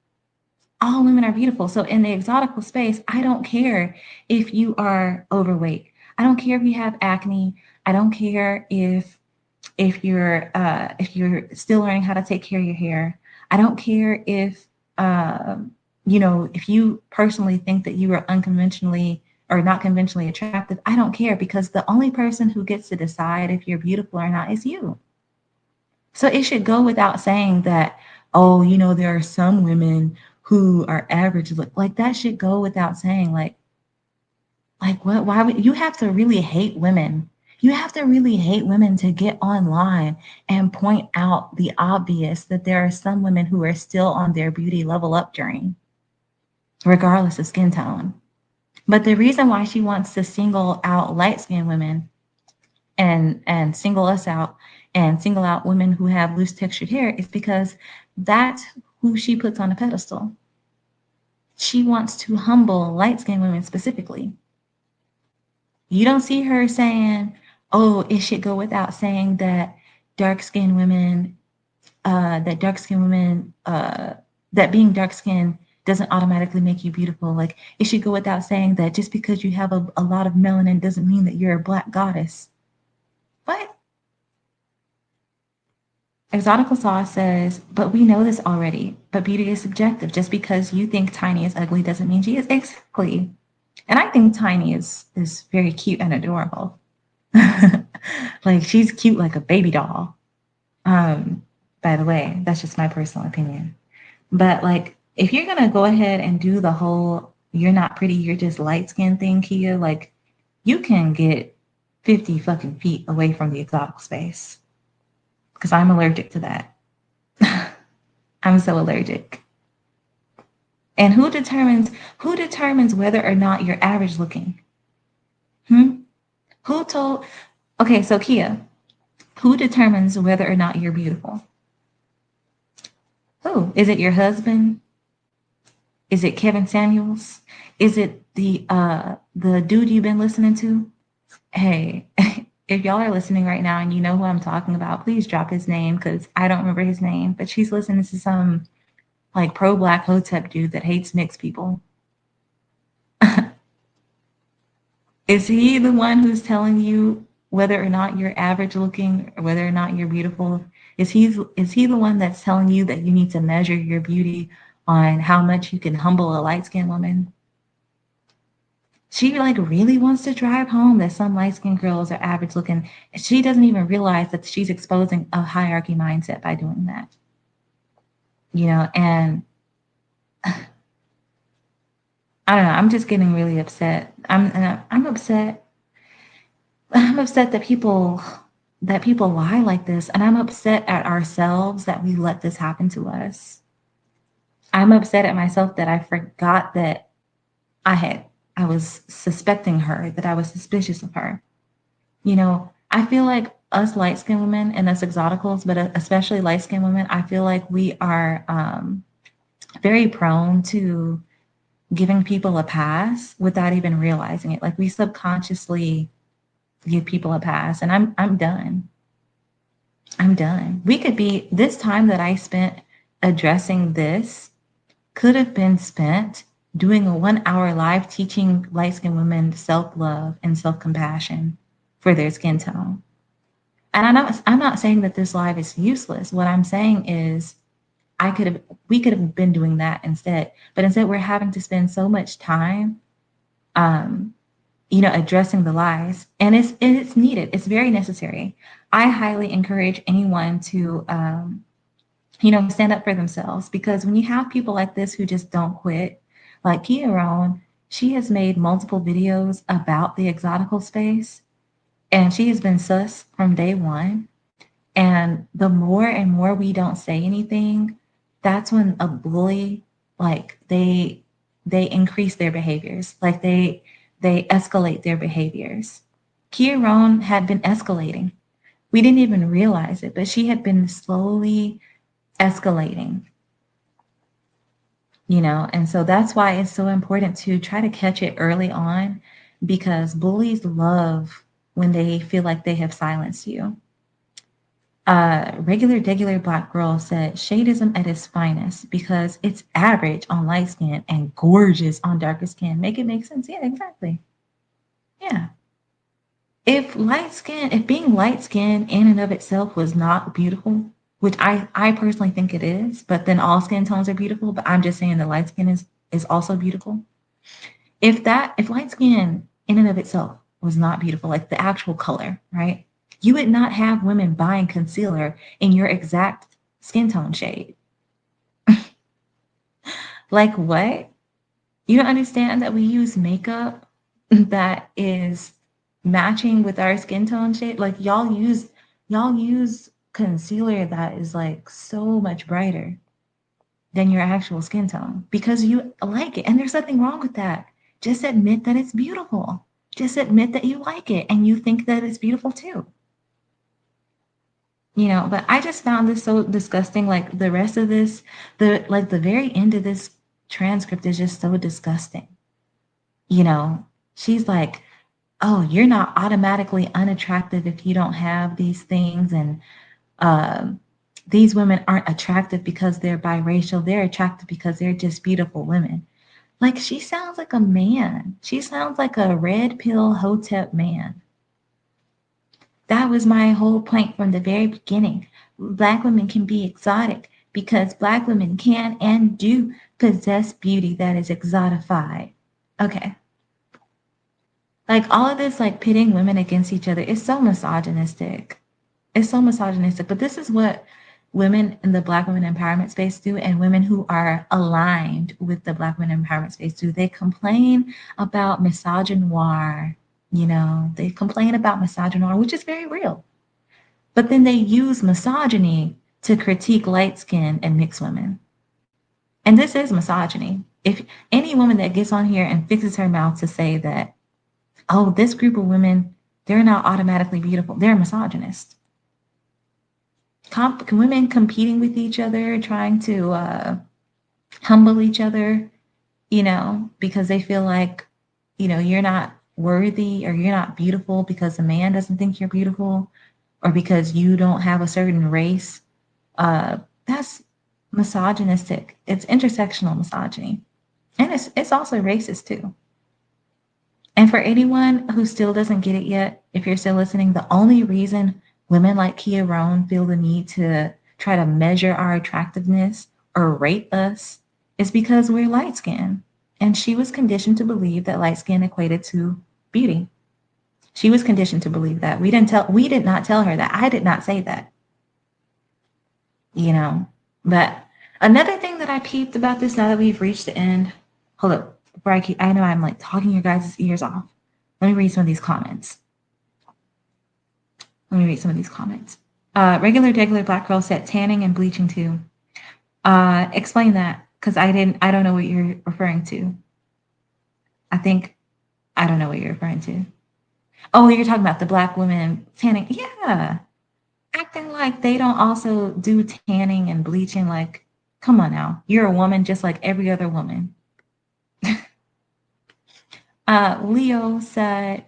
All women are beautiful. So in the exotical space, I don't care if you are overweight. I don't care if you have acne. I don't care if you're still learning how to take care of your hair. I don't care if if you personally think that you are unconventionally or not conventionally attractive. I don't care, because the only person who gets to decide if you're beautiful or not is you. So it should go without saying that, oh, there are some women who are average. Like that should go without saying. Like what? Why would you have to really hate women? You have to really hate women to get online and point out the obvious that there are some women who are still on their beauty level up journey, regardless of skin tone. But the reason why she wants to single out light skinned women and single us out and single out women who have loose textured hair is because that's who she puts on a pedestal. She wants to humble light skinned women specifically. You don't see her saying, oh, it should go without saying that dark skinned women, that being dark skinned doesn't automatically make you beautiful. Like it should go without saying that just because you have a lot of melanin doesn't mean that you're a Black goddess. What? Exotical Sauce says, but we know this already. But beauty is subjective. Just because you think Tiny is ugly doesn't mean she is. Exactly. And I think Tiny is very cute and adorable. Like she's cute like a baby doll. By the way, that's just my personal opinion. But like if you're gonna go ahead and do the whole you're not pretty, you're just light skinned thing, Kia, like you can get 50 fucking feet away from the exotic space. Because I'm allergic to that. I'm so allergic. And who determines whether or not you're average looking? Who told? Okay, so Kia, who determines whether or not you're beautiful? Who? Is it your husband? Is it Kevin Samuels? Is it the dude you've been listening to? Hey, if y'all are listening right now and you know who I'm talking about, please drop his name, because I don't remember his name, but she's listening to some like pro-Black Hotep dude that hates mixed people. Is he the one who's telling you whether or not you're average looking or whether or not you're beautiful? Is he the one that's telling you that you need to measure your beauty on how much you can humble a light-skinned woman? She like really wants to drive home that some light-skinned girls are average looking. She doesn't even realize that she's exposing a hierarchy mindset by doing that. And I don't know. I'm just getting really upset. I'm upset. I'm upset that people that people lie like this, and I'm upset at ourselves that we let this happen to us. I'm upset at myself that I forgot that I was suspecting her, that I was suspicious of her. I feel like us light skinned women and us exoticals, but especially light skinned women, I feel like we are very prone to giving people a pass without even realizing it. Like we subconsciously give people a pass, and I'm done. I'm done. We could be this time that I spent addressing this could have been spent doing a 1 hour live teaching light skinned women self-love and self-compassion for their skin tone. And I'm not saying that this live is useless. What I'm saying is we could have been doing that instead. But instead we're having to spend so much time um, addressing the lies. And it's needed. It's very necessary. I highly encourage anyone to stand up for themselves, because when you have people like this who just don't quit, like Kia Roane, she has made multiple videos about the exotical space, and she has been sus from day one. And the more and more we don't say anything, that's when a bully, like they increase their behaviors, like they escalate their behaviors. Kia Roane had been escalating. We didn't even realize it, but she had been slowly escalating, and so that's why it's so important to try to catch it early on, because bullies love when they feel like they have silenced you. Regular Black Girl said shadeism at its finest, because it's average on light skin and gorgeous on darker skin. Make it make sense. Yeah, exactly. Yeah. If being light skinned in and of itself was not beautiful, which I personally think it is, but then all skin tones are beautiful, but I'm just saying the light skin is also beautiful. If light skin in and of itself was not beautiful, like the actual color, right? You would not have women buying concealer in your exact skin tone shade. Like what? You don't understand that we use makeup that is matching with our skin tone shade? Like y'all use concealer that is like so much brighter than your actual skin tone because you like it. And there's nothing wrong with that. Just admit that it's beautiful. Just admit that you like it and you think that it's beautiful too. But I just found this so disgusting. Like the rest of this, the very end of this transcript is just so disgusting. She's like, oh, you're not automatically unattractive if you don't have these things. And um, these women aren't attractive because they're biracial. They're attractive because they're just beautiful women. Like, she sounds like a man. She sounds like a red pill hotep man. That was my whole point from the very beginning. Black women can be exotic because Black women can and do possess beauty that is exotified. Okay. Like all of this, like pitting women against each other is so misogynistic. It's so misogynistic. But this is what women in the Black women empowerment space do, and women who are aligned with the Black women empowerment space do. They complain about misogynoir. They complain about misogynoir, which is very real. But then they use misogyny to critique light skin and mixed women. And this is misogyny. If any woman that gets on here and fixes her mouth to say that, oh, this group of women, they're not automatically beautiful, they're misogynist. Women competing with each other, trying to humble each other, because they feel like, you're not worthy or you're not beautiful because a man doesn't think you're beautiful or because you don't have a certain race. That's misogynistic. It's intersectional misogyny. And it's also racist too. And for anyone who still doesn't get it yet, if you're still listening, the only reason women like Kia Roane feel the need to try to measure our attractiveness or rate us is because we're light skinned. And she was conditioned to believe that light skin equated to beauty. She was conditioned to believe that. We did not tell her that. I did not say that. But another thing that I peeped about this, now that we've reached the end, hold up, I know I'm like talking your guys' ears off. Let me read some of these comments. Let me read some of these comments. Regular degular black girl said tanning and bleaching too. Explain that, because I don't know what you're referring to. I don't know what you're referring to. Oh, you're talking about the black women tanning. Yeah. Acting like they don't also do tanning and bleaching. Like, come on now. You're a woman just like every other woman. Leo said,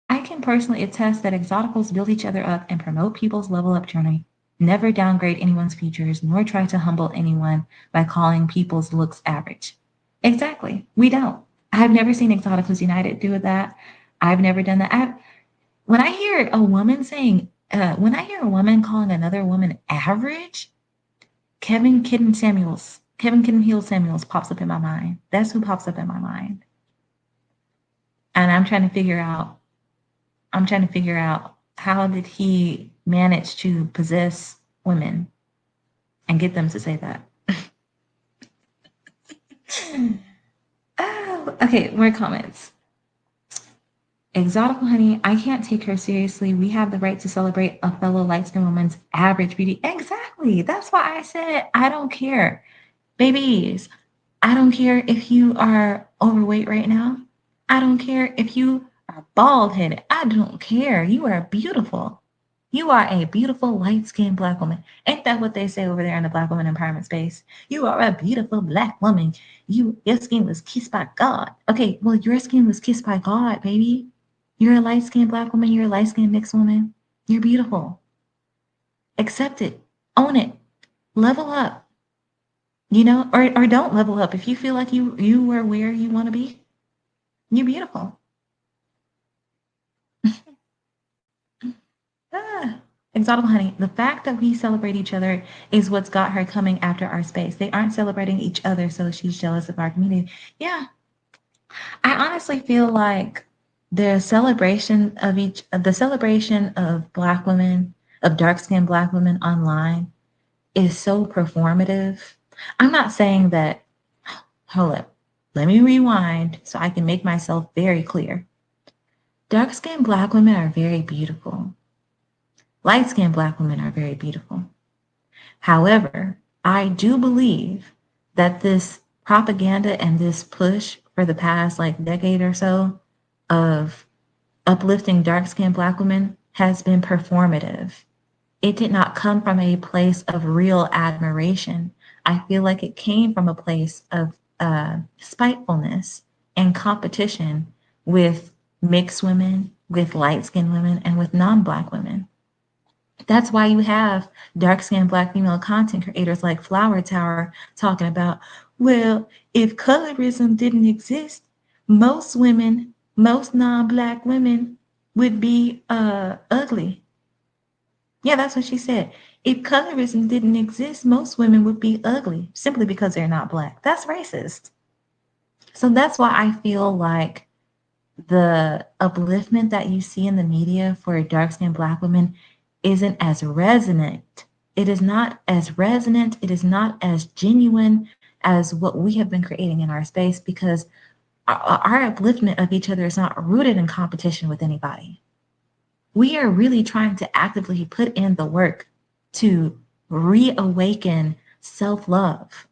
I can personally attest that exoticals build each other up and promote people's level up journey. Never downgrade anyone's features, nor try to humble anyone by calling people's looks average. Exactly. We don't. I've never seen Exoticals United do that. I've never done that. When I hear a woman calling another woman average, Kevin Kidden Hill Samuels pops up in my mind. That's who pops up in my mind. And I'm trying to figure out how did he manage to possess women and get them to say that. Oh, okay, more comments. Exotical honey, I can't take her seriously. We have the right to celebrate a fellow light-skinned woman's average beauty. Exactly. That's why I said I don't care. Babies, I don't care if you are overweight right now. I don't care if you are bald-headed. I don't care. You are beautiful. You are a beautiful light-skinned black woman. Ain't that what they say over there in the black woman empowerment space? You are a beautiful black woman. Your skin was kissed by God. Okay, well, your skin was kissed by God, baby. You're a light-skinned black woman. You're a light-skinned mixed woman. You're beautiful. Accept it. Own it. Level up. Or don't level up. If you feel like you are where you want to be, you're beautiful. Exotic honey, the fact that we celebrate each other is what's got her coming after our space. They aren't celebrating each other, so she's jealous of our community. Yeah. I honestly feel like the celebration of black women, of dark-skinned black women online is so performative. I'm not saying that, hold up, let me rewind so I can make myself very clear. Dark-skinned black women are very beautiful. Light-skinned black women are very beautiful. However, I do believe that this propaganda and this push for the past decade or so of uplifting dark-skinned black women has been performative. It did not come from a place of real admiration. I feel like it came from a place of spitefulness and competition with mixed women, with light-skinned women, and with non-black women. That's why you have dark-skinned black female content creators like Flower Tower talking about, well, if colorism didn't exist, most non-black women would be ugly. Yeah, that's what she said. If colorism didn't exist, most women would be ugly simply because they're not black. That's racist. So that's why I feel like the upliftment that you see in the media for dark-skinned black women isn't as resonant. It is not as resonant. It is not as genuine as what we have been creating in our space, because our upliftment of each other is not rooted in competition with anybody. We are really trying to actively put in the work to reawaken self-love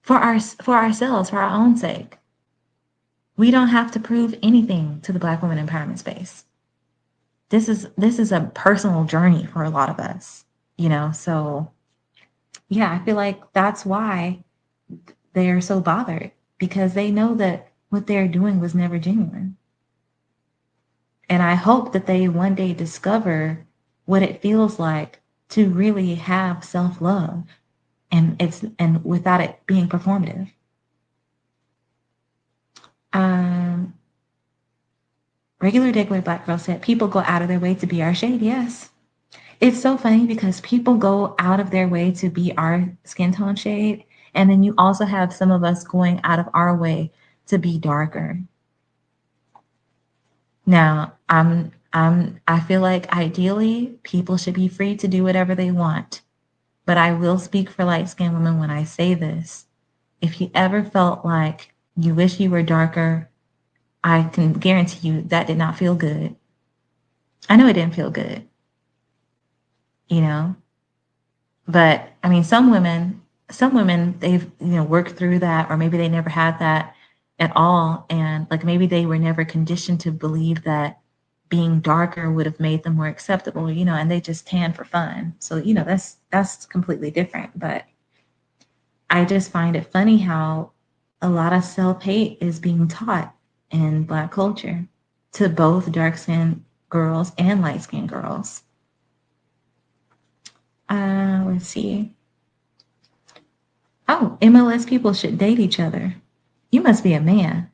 for ourselves, for our own sake. We don't have to prove anything to the Black women empowerment space. This is a personal journey for a lot of us, so yeah, I feel like that's why they're so bothered, because they know that what they're doing was never genuine. And I hope that they one day discover what it feels like to really have self-love and without it being performative. Regular degular black girl said, people go out of their way to be our shade. Yes. It's so funny because people go out of their way to be our skin tone shade. And then you also have some of us going out of our way to be darker. Now, I feel like ideally people should be free to do whatever they want. But I will speak for light-skinned women when I say this. If you ever felt like you wish you were darker, I can guarantee you that did not feel good. I know it didn't feel good, you know, but I mean, some women, they've, worked through that, or maybe they never had that at all. And like maybe they were never conditioned to believe that being darker would have made them more acceptable, and they just tan for fun. So, that's completely different. But I just find it funny how a lot of self-hate is being taught in Black culture to both dark-skinned girls and light-skinned girls. Let's see. Oh, MLS people should date each other. You must be a man.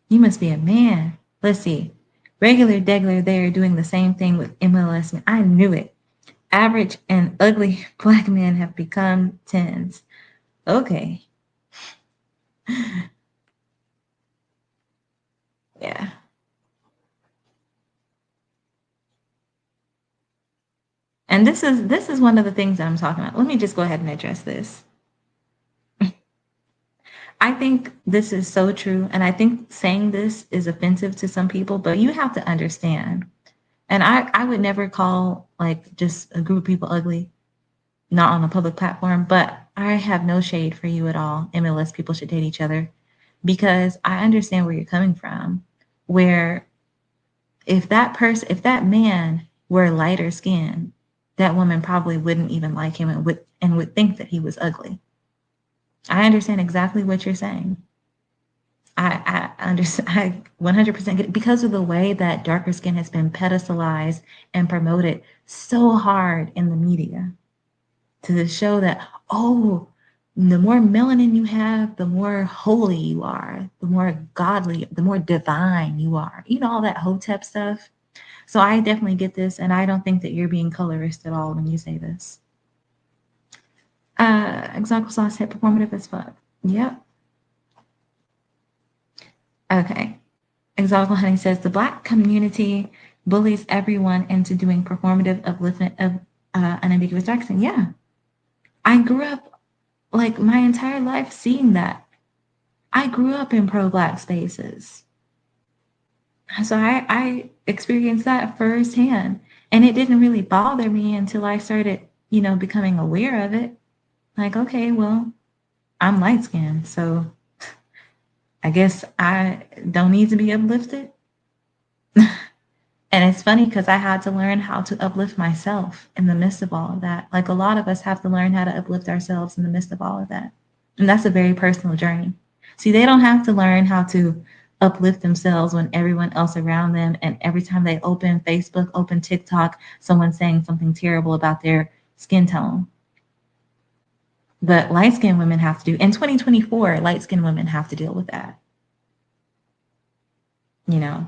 You must be a man. Let's see. Regular Degler, they are doing the same thing with MLS. I knew it. Average and ugly Black men have become tens. Okay. Yeah. And this is one of the things that I'm talking about. Let me just go ahead and address this. I think this is so true, and I think saying this is offensive to some people, but you have to understand. And I would never call like just a group of people ugly, not on a public platform, but I have no shade for you at all. MLS people should date each other because I understand where you're coming from. Where if that man were lighter skinned, that woman probably wouldn't even like him and would think that he was ugly. I understand exactly what you're saying. I understand. I 100% get it because of the way that darker skin has been pedestalized and promoted so hard in the media to show that, oh, the more melanin you have, the more holy you are, the more godly, the more divine you are. All that hotep stuff. So I definitely get this, and I don't think that you're being colorist at all when you say this. Exotical sauce hit performative as fuck. Yep. Okay. Exotical Honey says the Black community bullies everyone into doing performative upliftment of unambiguous dark skin. Yeah. I grew up like my entire life seeing that. I grew up in pro-Black spaces. So I experienced that firsthand. And it didn't really bother me until I started, becoming aware of it. Like, okay, well, I'm light skinned, so I guess I don't need to be uplifted. And it's funny because I had to learn how to uplift myself in the midst of all of that. Like a lot of us have to learn how to uplift ourselves in the midst of all of that. And that's a very personal journey. See, they don't have to learn how to uplift themselves when everyone else around them, and every time they open Facebook, open TikTok, someone's saying something terrible about their skin tone. But light skinned women have to do, in 2024, light skinned women have to deal with that.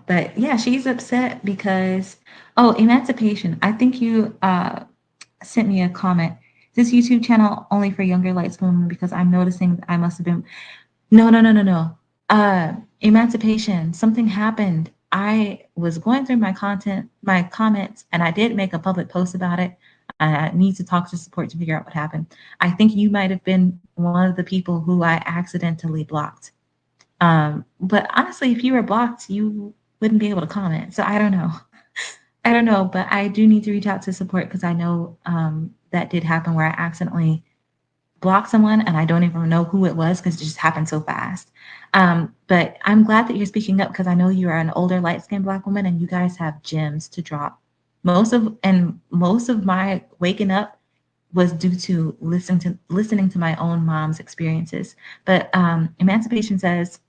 But yeah, she's upset because, oh, emancipation. I think you sent me a comment. This YouTube channel only for younger light skinned women because I'm noticing I must have been. No, no, no, no, no. Emancipation. Something happened. I was going through my comments, and I did make a public post about it. I need to talk to support to figure out what happened. I think you might have been one of the people who I accidentally blocked. But honestly, if you were blocked, you wouldn't be able to comment. So I don't know. I don't know, but I do need to reach out to support because I know that did happen where I accidentally blocked someone and I don't even know who it was because it just happened so fast. But I'm glad that you're speaking up because I know you are an older light-skinned Black woman and you guys have gems to drop. Most of my waking up was due to listening to my own mom's experiences. But Emancipation says,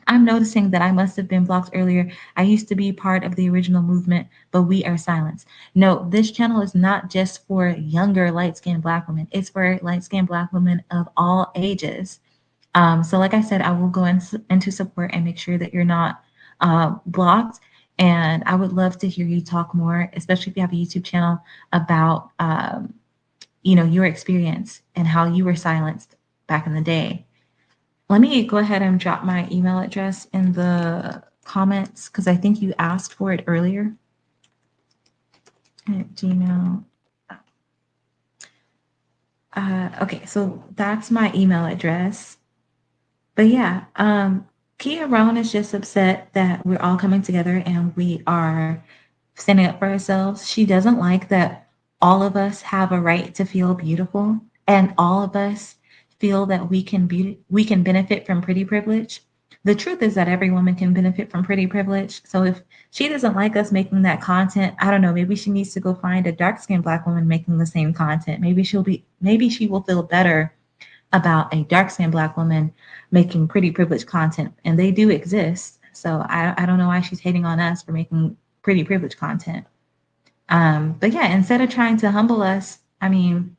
I'm noticing that I must have been blocked earlier. I used to be part of the original movement, but we are silenced. No, this channel is not just for younger light-skinned Black women. It's for light-skinned Black women of all ages. So like I said, I will go into support and make sure that you're not blocked. And I would love to hear you talk more, especially if you have a YouTube channel, about your experience and how you were silenced back in the day. Let me go ahead and drop my email address in the comments because I think you asked for it earlier. At Gmail. Okay, so that's my email address. But yeah, Kia Roane is just upset that we're all coming together and we are standing up for ourselves. She doesn't like that all of us have a right to feel beautiful and all of us feel that we can benefit from pretty privilege. The truth is that every woman can benefit from pretty privilege. So if she doesn't like us making that content, I don't know, maybe she needs to go find a dark-skinned Black woman making the same content. Maybe she will feel better about a dark-skinned Black woman making pretty privileged content, and they do exist. So I don't know why she's hating on us for making pretty privileged content. But yeah, instead of trying to humble us, I mean,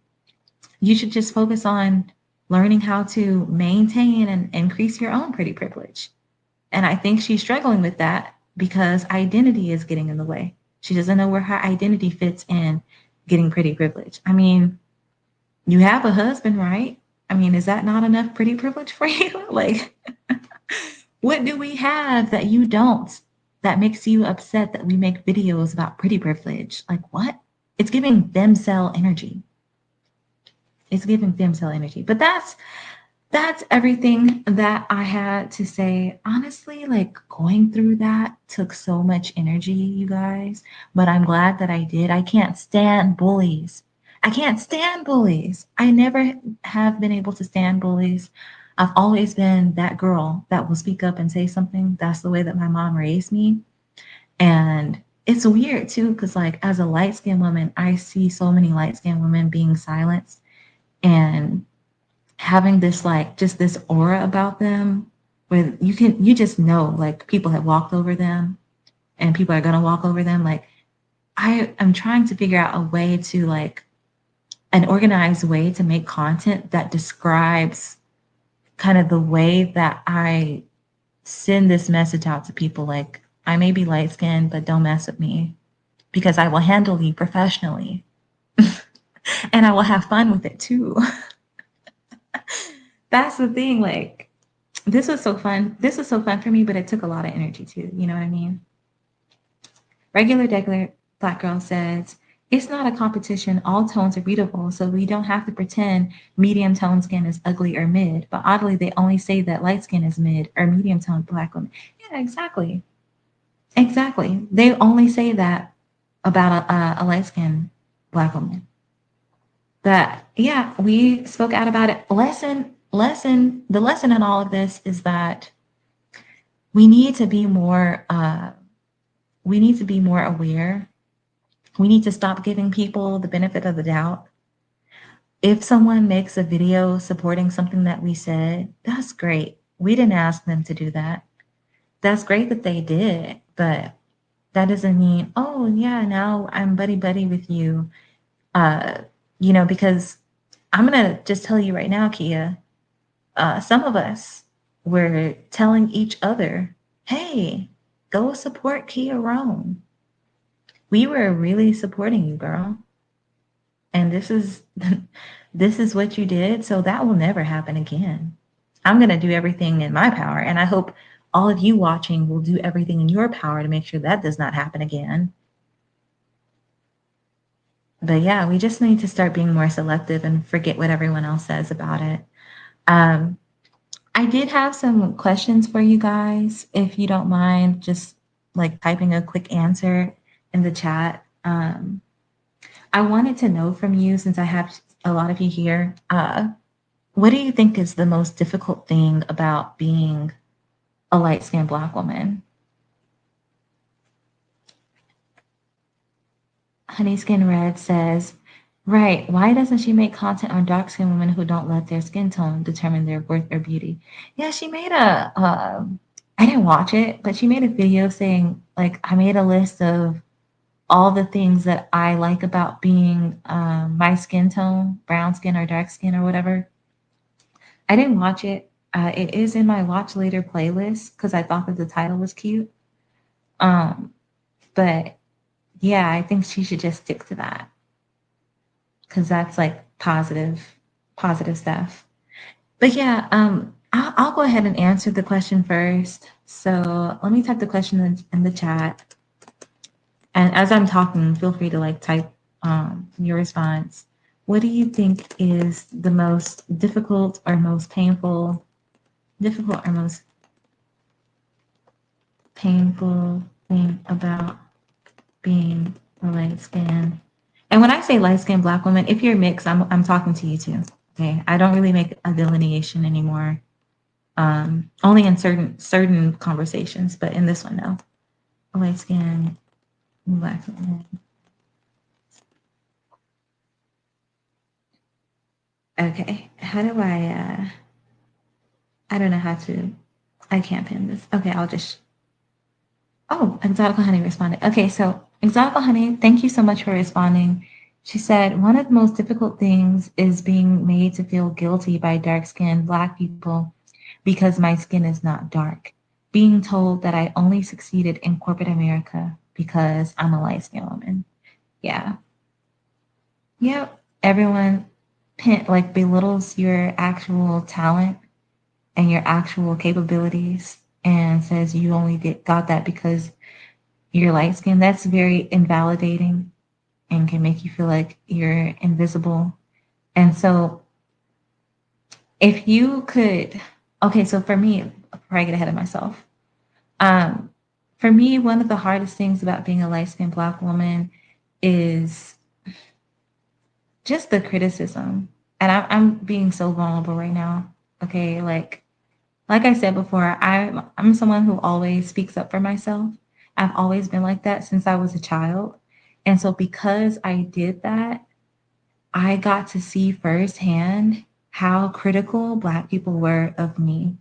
you should just focus on learning how to maintain and increase your own pretty privilege. And I think she's struggling with that because identity is getting in the way. She doesn't know where her identity fits in getting pretty privilege. I mean, you have a husband, right? I mean, is that not enough pretty privilege for you? Like, what do we have that you don't that makes you upset that we make videos about pretty privilege? Like, what? It's giving femcell energy. It's giving femcell energy. But that's everything that I had to say. Honestly, like going through that took so much energy, you guys, but I'm glad that I did. I can't stand bullies. I can't stand bullies. I never have been able to stand bullies. I've always been that girl that will speak up and say something. That's the way that my mom raised me. And it's weird too, because like as a light skinned woman, I see so many light skinned women being silenced and having this like just this aura about them where you just know like people have walked over them and people are gonna walk over them. Like I am trying to figure out a way to like an organized way to make content that describes kind of the way that I send this message out to people. Like I may be light skinned, but don't mess with me because I will handle you professionally and I will have fun with it too. That's the thing. Like this was so fun. This was so fun for me, but it took a lot of energy too. You know what I mean? Regular Degular Black Girl says, it's not a competition. All tones are readable, so we don't have to pretend medium tone skin is ugly or mid. But oddly, they only say that light skin is mid or medium tone Black women. Yeah, exactly. Exactly. They only say that about a light skinned Black woman. That, yeah, we spoke out about it. The lesson in all of this is that we need to be more, we need to be more aware. We need to stop giving people the benefit of the doubt. If someone makes a video supporting something that we said, that's great. We didn't ask them to do that. That's great that they did, but that doesn't mean, oh yeah, now I'm buddy buddy with you. Because I'm gonna just tell you right now, Kia, some of us were telling each other, hey, go support Kia Roane. We were really supporting you, girl. And this is this is what you did. So that will never happen again. I'm gonna do everything in my power. And I hope all of you watching will do everything in your power to make sure that does not happen again. But yeah, we just need to start being more selective and forget what everyone else says about it. I did have some questions for you guys, if you don't mind just like typing a quick answer in the chat. I wanted to know from you, since I have a lot of you here, what do you think is the most difficult thing about being a light-skinned Black woman? Honey Skin Red says, right, why doesn't she make content on dark-skinned women who don't let their skin tone determine their worth or beauty? Yeah, she made I didn't watch it, but she made a video saying, like, I made a list of all the things that I like about being my skin tone, brown skin or dark skin or whatever. I didn't watch it. It is in my watch later playlist because I thought that the title was cute. But yeah, I think she should just stick to that because that's like positive stuff. But yeah, I'll go ahead and answer the question first. So let me type the question in the chat. And as I'm talking, feel free to like type your response. What do you think is the most difficult or most painful thing about being a light-skinned. And when I say light-skinned Black woman, if you're mixed, I'm talking to you too. Okay, I don't really make a delineation anymore. Only in certain conversations, but in this one, no. A light-skinned Black woman. Okay, how do I don't know how to, I can't pin this. Okay, I'll just, oh, Exotical Honey responded. Okay, so Exotical Honey, thank you so much for responding. She said, one of the most difficult things is being made to feel guilty by dark-skinned Black people because my skin is not dark. Being told that I only succeeded in corporate America because I'm a light-skinned woman. Yeah. Yep. Everyone like belittles your actual talent and your actual capabilities and says you only got that because you're light skinned. That's very invalidating and can make you feel like you're invisible. And so if you could, okay, so for me, before I get ahead of myself, for me, one of the hardest things about being a light skinned Black woman is just the criticism. And I'm being so vulnerable right now. Okay, like I said before, I'm someone who always speaks up for myself. I've always been like that since I was a child. And so because I did that, I got to see firsthand how critical Black people were of me.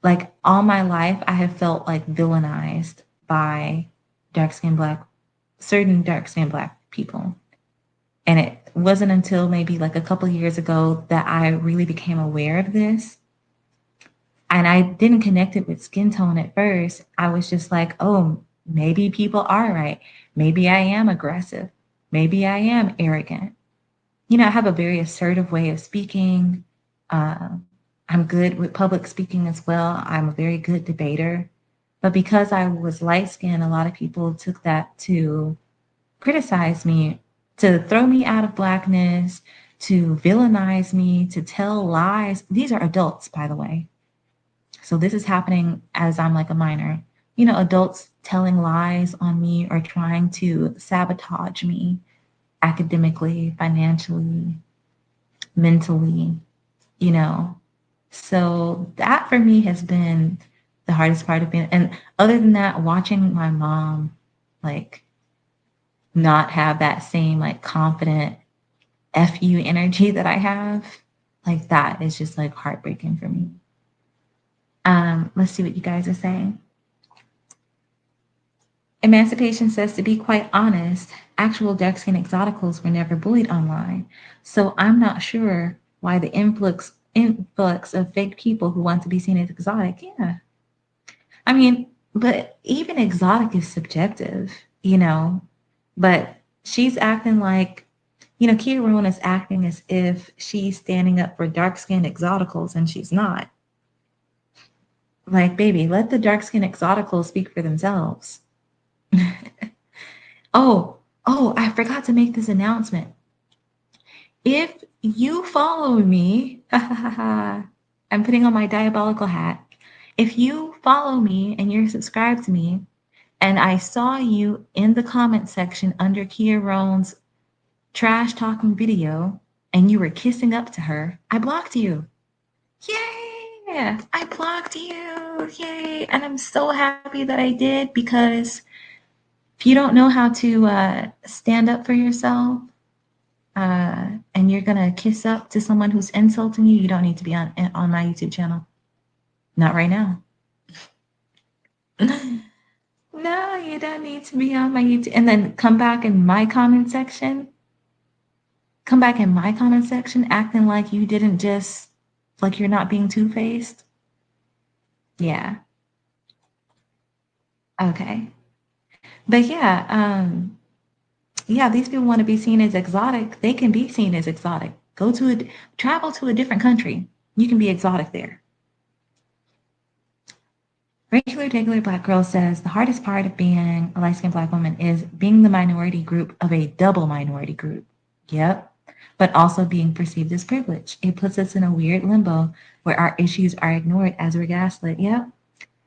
Like all my life, I have felt like villainized by certain dark skinned Black people. And it wasn't until maybe like a couple years ago that I really became aware of this. And I didn't connect it with skin tone at first. I was just like, oh, maybe people are right. Maybe I am aggressive. Maybe I am arrogant. I have a very assertive way of speaking. Uh, I'm good with public speaking as well. I'm a very good debater. But because I was light skinned, a lot of people took that to criticize me, to throw me out of Blackness, to villainize me, to tell lies. These are adults, by the way. So this is happening as I'm like a minor. Adults telling lies on me or trying to sabotage me academically, financially, mentally, you know. So that for me has been the hardest part of being, and other than that, watching my mom like not have that same like confident FU energy that I have, like that is just like heartbreaking for me. Let's see what you guys are saying. Emancipation says, to be quite honest, actual dark-skinned exoticals were never bullied online. So I'm not sure why the influx of fake people who want to be seen as exotic. Yeah. I mean, but even exotic is subjective, but she's acting like, Kia Roane is acting as if she's standing up for dark-skinned exoticals and she's not. Like, baby, let the dark-skinned exoticals speak for themselves. Oh, I forgot to make this announcement. If you follow me, I'm putting on my diabolical hat. If you follow me and you're subscribed to me, and I saw you in the comment section under Kia Roane's trash talking video, and you were kissing up to her, I blocked you. Yay! I blocked you. Yay! And I'm so happy that I did, because if you don't know how to stand up for yourself, and you're gonna kiss up to someone who's insulting you, you don't need to be on my YouTube channel. Not right now. No, you don't need to be on my YouTube. And then come back in my comment section. Acting like you didn't just, like you're not being two-faced. Yeah. Okay. But yeah, these people want to be seen as exotic. They can be seen as exotic. Travel to a different country. You can be exotic there. Regular Black girl says the hardest part of being a light-skinned Black woman is being the minority group of a double minority group. Yep. But also being perceived as privilege. It puts us in a weird limbo where our issues are ignored as we're gaslit. Yep.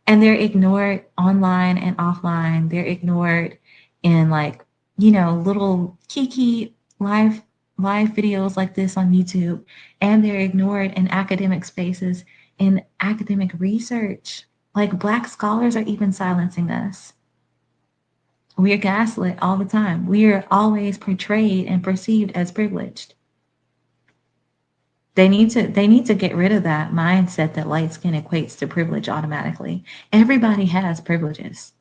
And they're ignored online and offline. They're ignored in like, little kiki live videos like this on YouTube, and they're ignored in academic spaces, in academic research. Like Black scholars are even silencing us. We are gaslit all the time. We are always portrayed and perceived as privileged. They need to get rid of that mindset that light skin equates to privilege automatically. Everybody has privileges.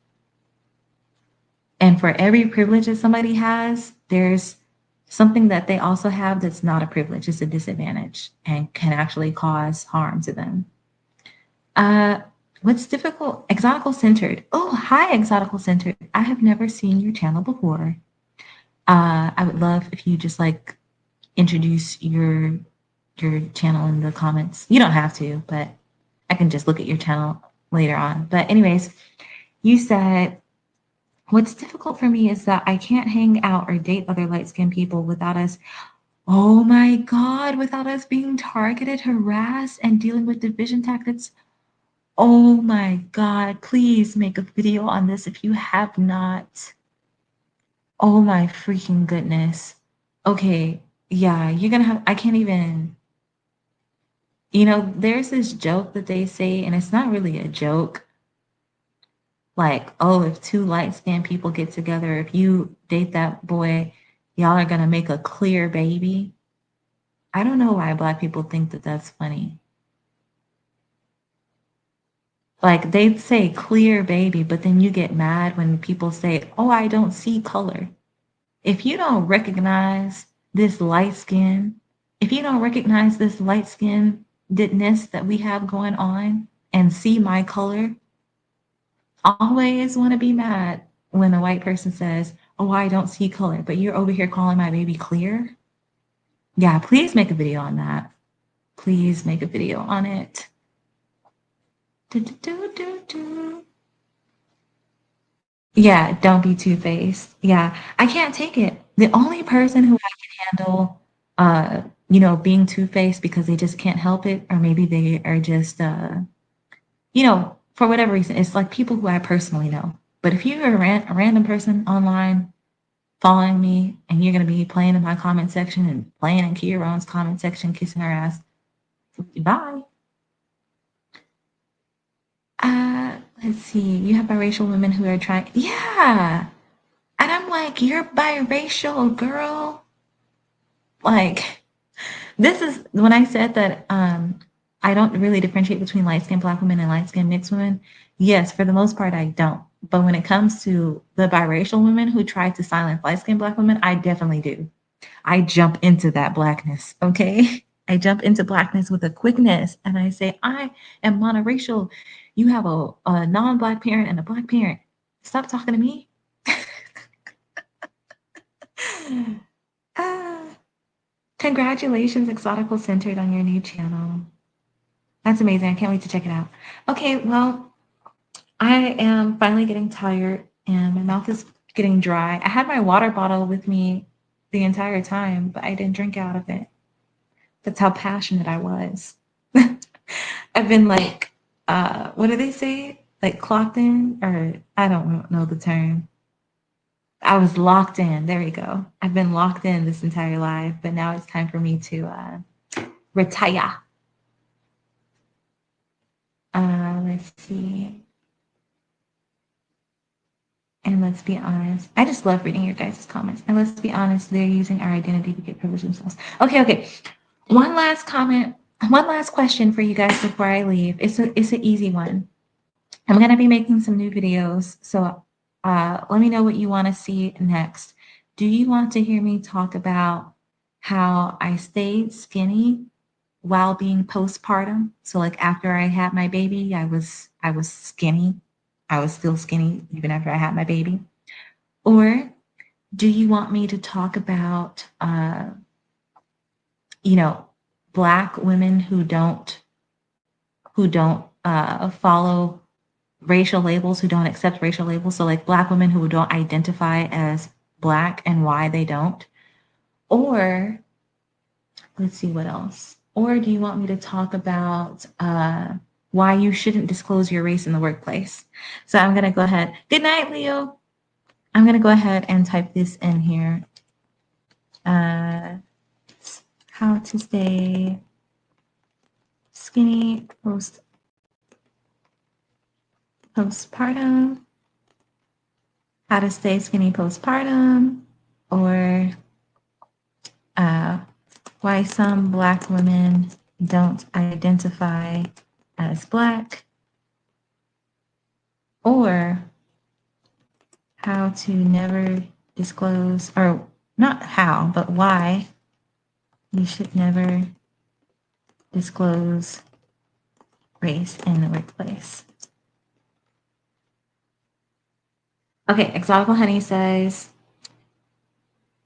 And for every privilege that somebody has, there's something that they also have that's not a privilege, it's a disadvantage and can actually cause harm to them. Uh, what's difficult? Exotical centered. Oh, hi, exotical centered. I have never seen your channel before. I would love if you just like introduce your channel in the comments. You don't have to, but I can just look at your channel later on. But anyways, you said, what's difficult for me is that I can't hang out or date other light-skinned people without us, oh my God, without us being targeted, harassed, and dealing with division tactics. Oh my God, please make a video on this if you have not. Oh my freaking goodness. Okay, yeah, you're gonna have, I can't even, there's this joke that they say, and it's not really a joke. Like, oh, if two light-skinned people get together, if you date that boy, y'all are gonna make a clear baby. I don't know why Black people think that that's funny. Like, they say clear baby, but then you get mad when people say, oh, I don't see color. If you don't recognize this light skin, if you don't recognize this light skinnedness that we have going on and see my color, always want to be mad when a white person says, oh, I don't see color, but you're over here calling my baby clear. Yeah, please make a video on that. Please make a video on it. Yeah, don't be two-faced. Yeah, I can't take it. The only person who I can handle, being two-faced because they just can't help it, or maybe they are just, for whatever reason, it's like people who I personally know. But if you're a random person online following me and you're going to be playing in my comment section and playing in Kia Rone's comment section, kissing her ass, bye. Let's see. You have biracial women who are trying. Yeah. And I'm like, you're biracial, girl. Like, this is when I said that I don't really differentiate between light-skinned Black women and light-skinned mixed women. Yes, for the most part, I don't. But when it comes to the biracial women who try to silence light-skinned Black women, I definitely do. I jump into that Blackness, okay? I jump into Blackness with a quickness and I say, I am monoracial. You have a non-Black parent and a Black parent. Stop talking to me. Ah, congratulations, Exotical Centered, on your new channel. That's amazing. I can't wait to check it out. Okay, well, I am finally getting tired and my mouth is getting dry. I had my water bottle with me the entire time, but I didn't drink out of it. That's how passionate I was. I've been like, what do they say? Like clocked in, or I don't know the term. I was locked in. There we go. I've been locked in this entire life, but now it's time for me to retire. Let's see. And let's be honest. I just love reading your guys' comments. And let's be honest, they're using our identity to get privilege themselves. Okay. One last comment, one last question for you guys before I leave. It's an easy one. I'm gonna be making some new videos, so let me know what you want to see next. Do you want to hear me talk about how I stayed skinny while being postpartum? So like after I had my baby, I was skinny. I was still skinny even after I had my baby. Or do you want me to talk about Black women who don't follow racial labels, who don't accept racial labels? So like Black women who don't identify as Black and why they don't? Or let's see what else. Or do you want me to talk about why you shouldn't disclose your race in the workplace. So I'm going to go ahead. Good night, Leo. I'm going to go ahead and type this in here. How to stay skinny postpartum. How to stay skinny postpartum, or why some Black women don't identify as Black, or how to never disclose, or not how, but why you should never disclose race in the workplace. Okay, Exotical Honey says,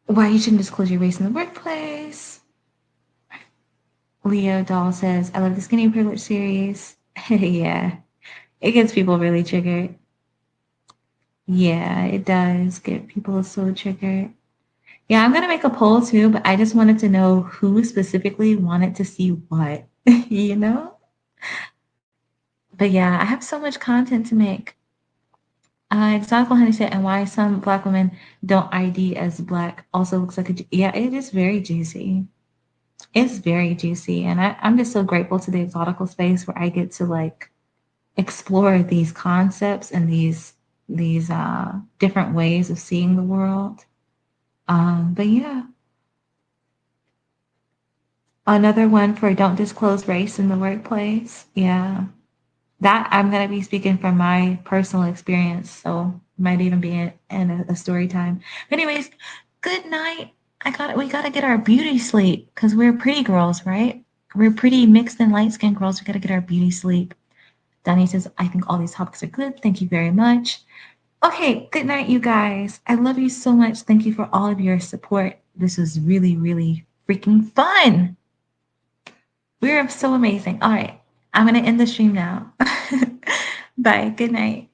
why you shouldn't disclose your race in the workplace. Leo Doll says, I love the Skinny Privilege series. Yeah, it gets people really triggered. Yeah, it does get people so triggered. Yeah, I'm going to make a poll too, but I just wanted to know who specifically wanted to see what, you know? But yeah, I have so much content to make. Exotical Honey said, and why some Black women don't ID as Black also looks like yeah, it is very juicy. It's very juicy. And I'm just so grateful to the exotical space where I get to like explore these concepts and these different ways of seeing the world. But yeah. Another one for don't disclose race in the workplace. Yeah. That I'm going to be speaking from my personal experience. So might even be in a story time. But anyways, good night. We got to get our beauty sleep because we're pretty girls, right? We're pretty mixed and light skinned girls. We got to get our beauty sleep. Danny says, I think all these topics are good. Thank you very much. Okay, good night, you guys. I love you so much. Thank you for all of your support. This was really, really freaking fun. We're so amazing. All right, I'm going to end the stream now. Bye. Good night.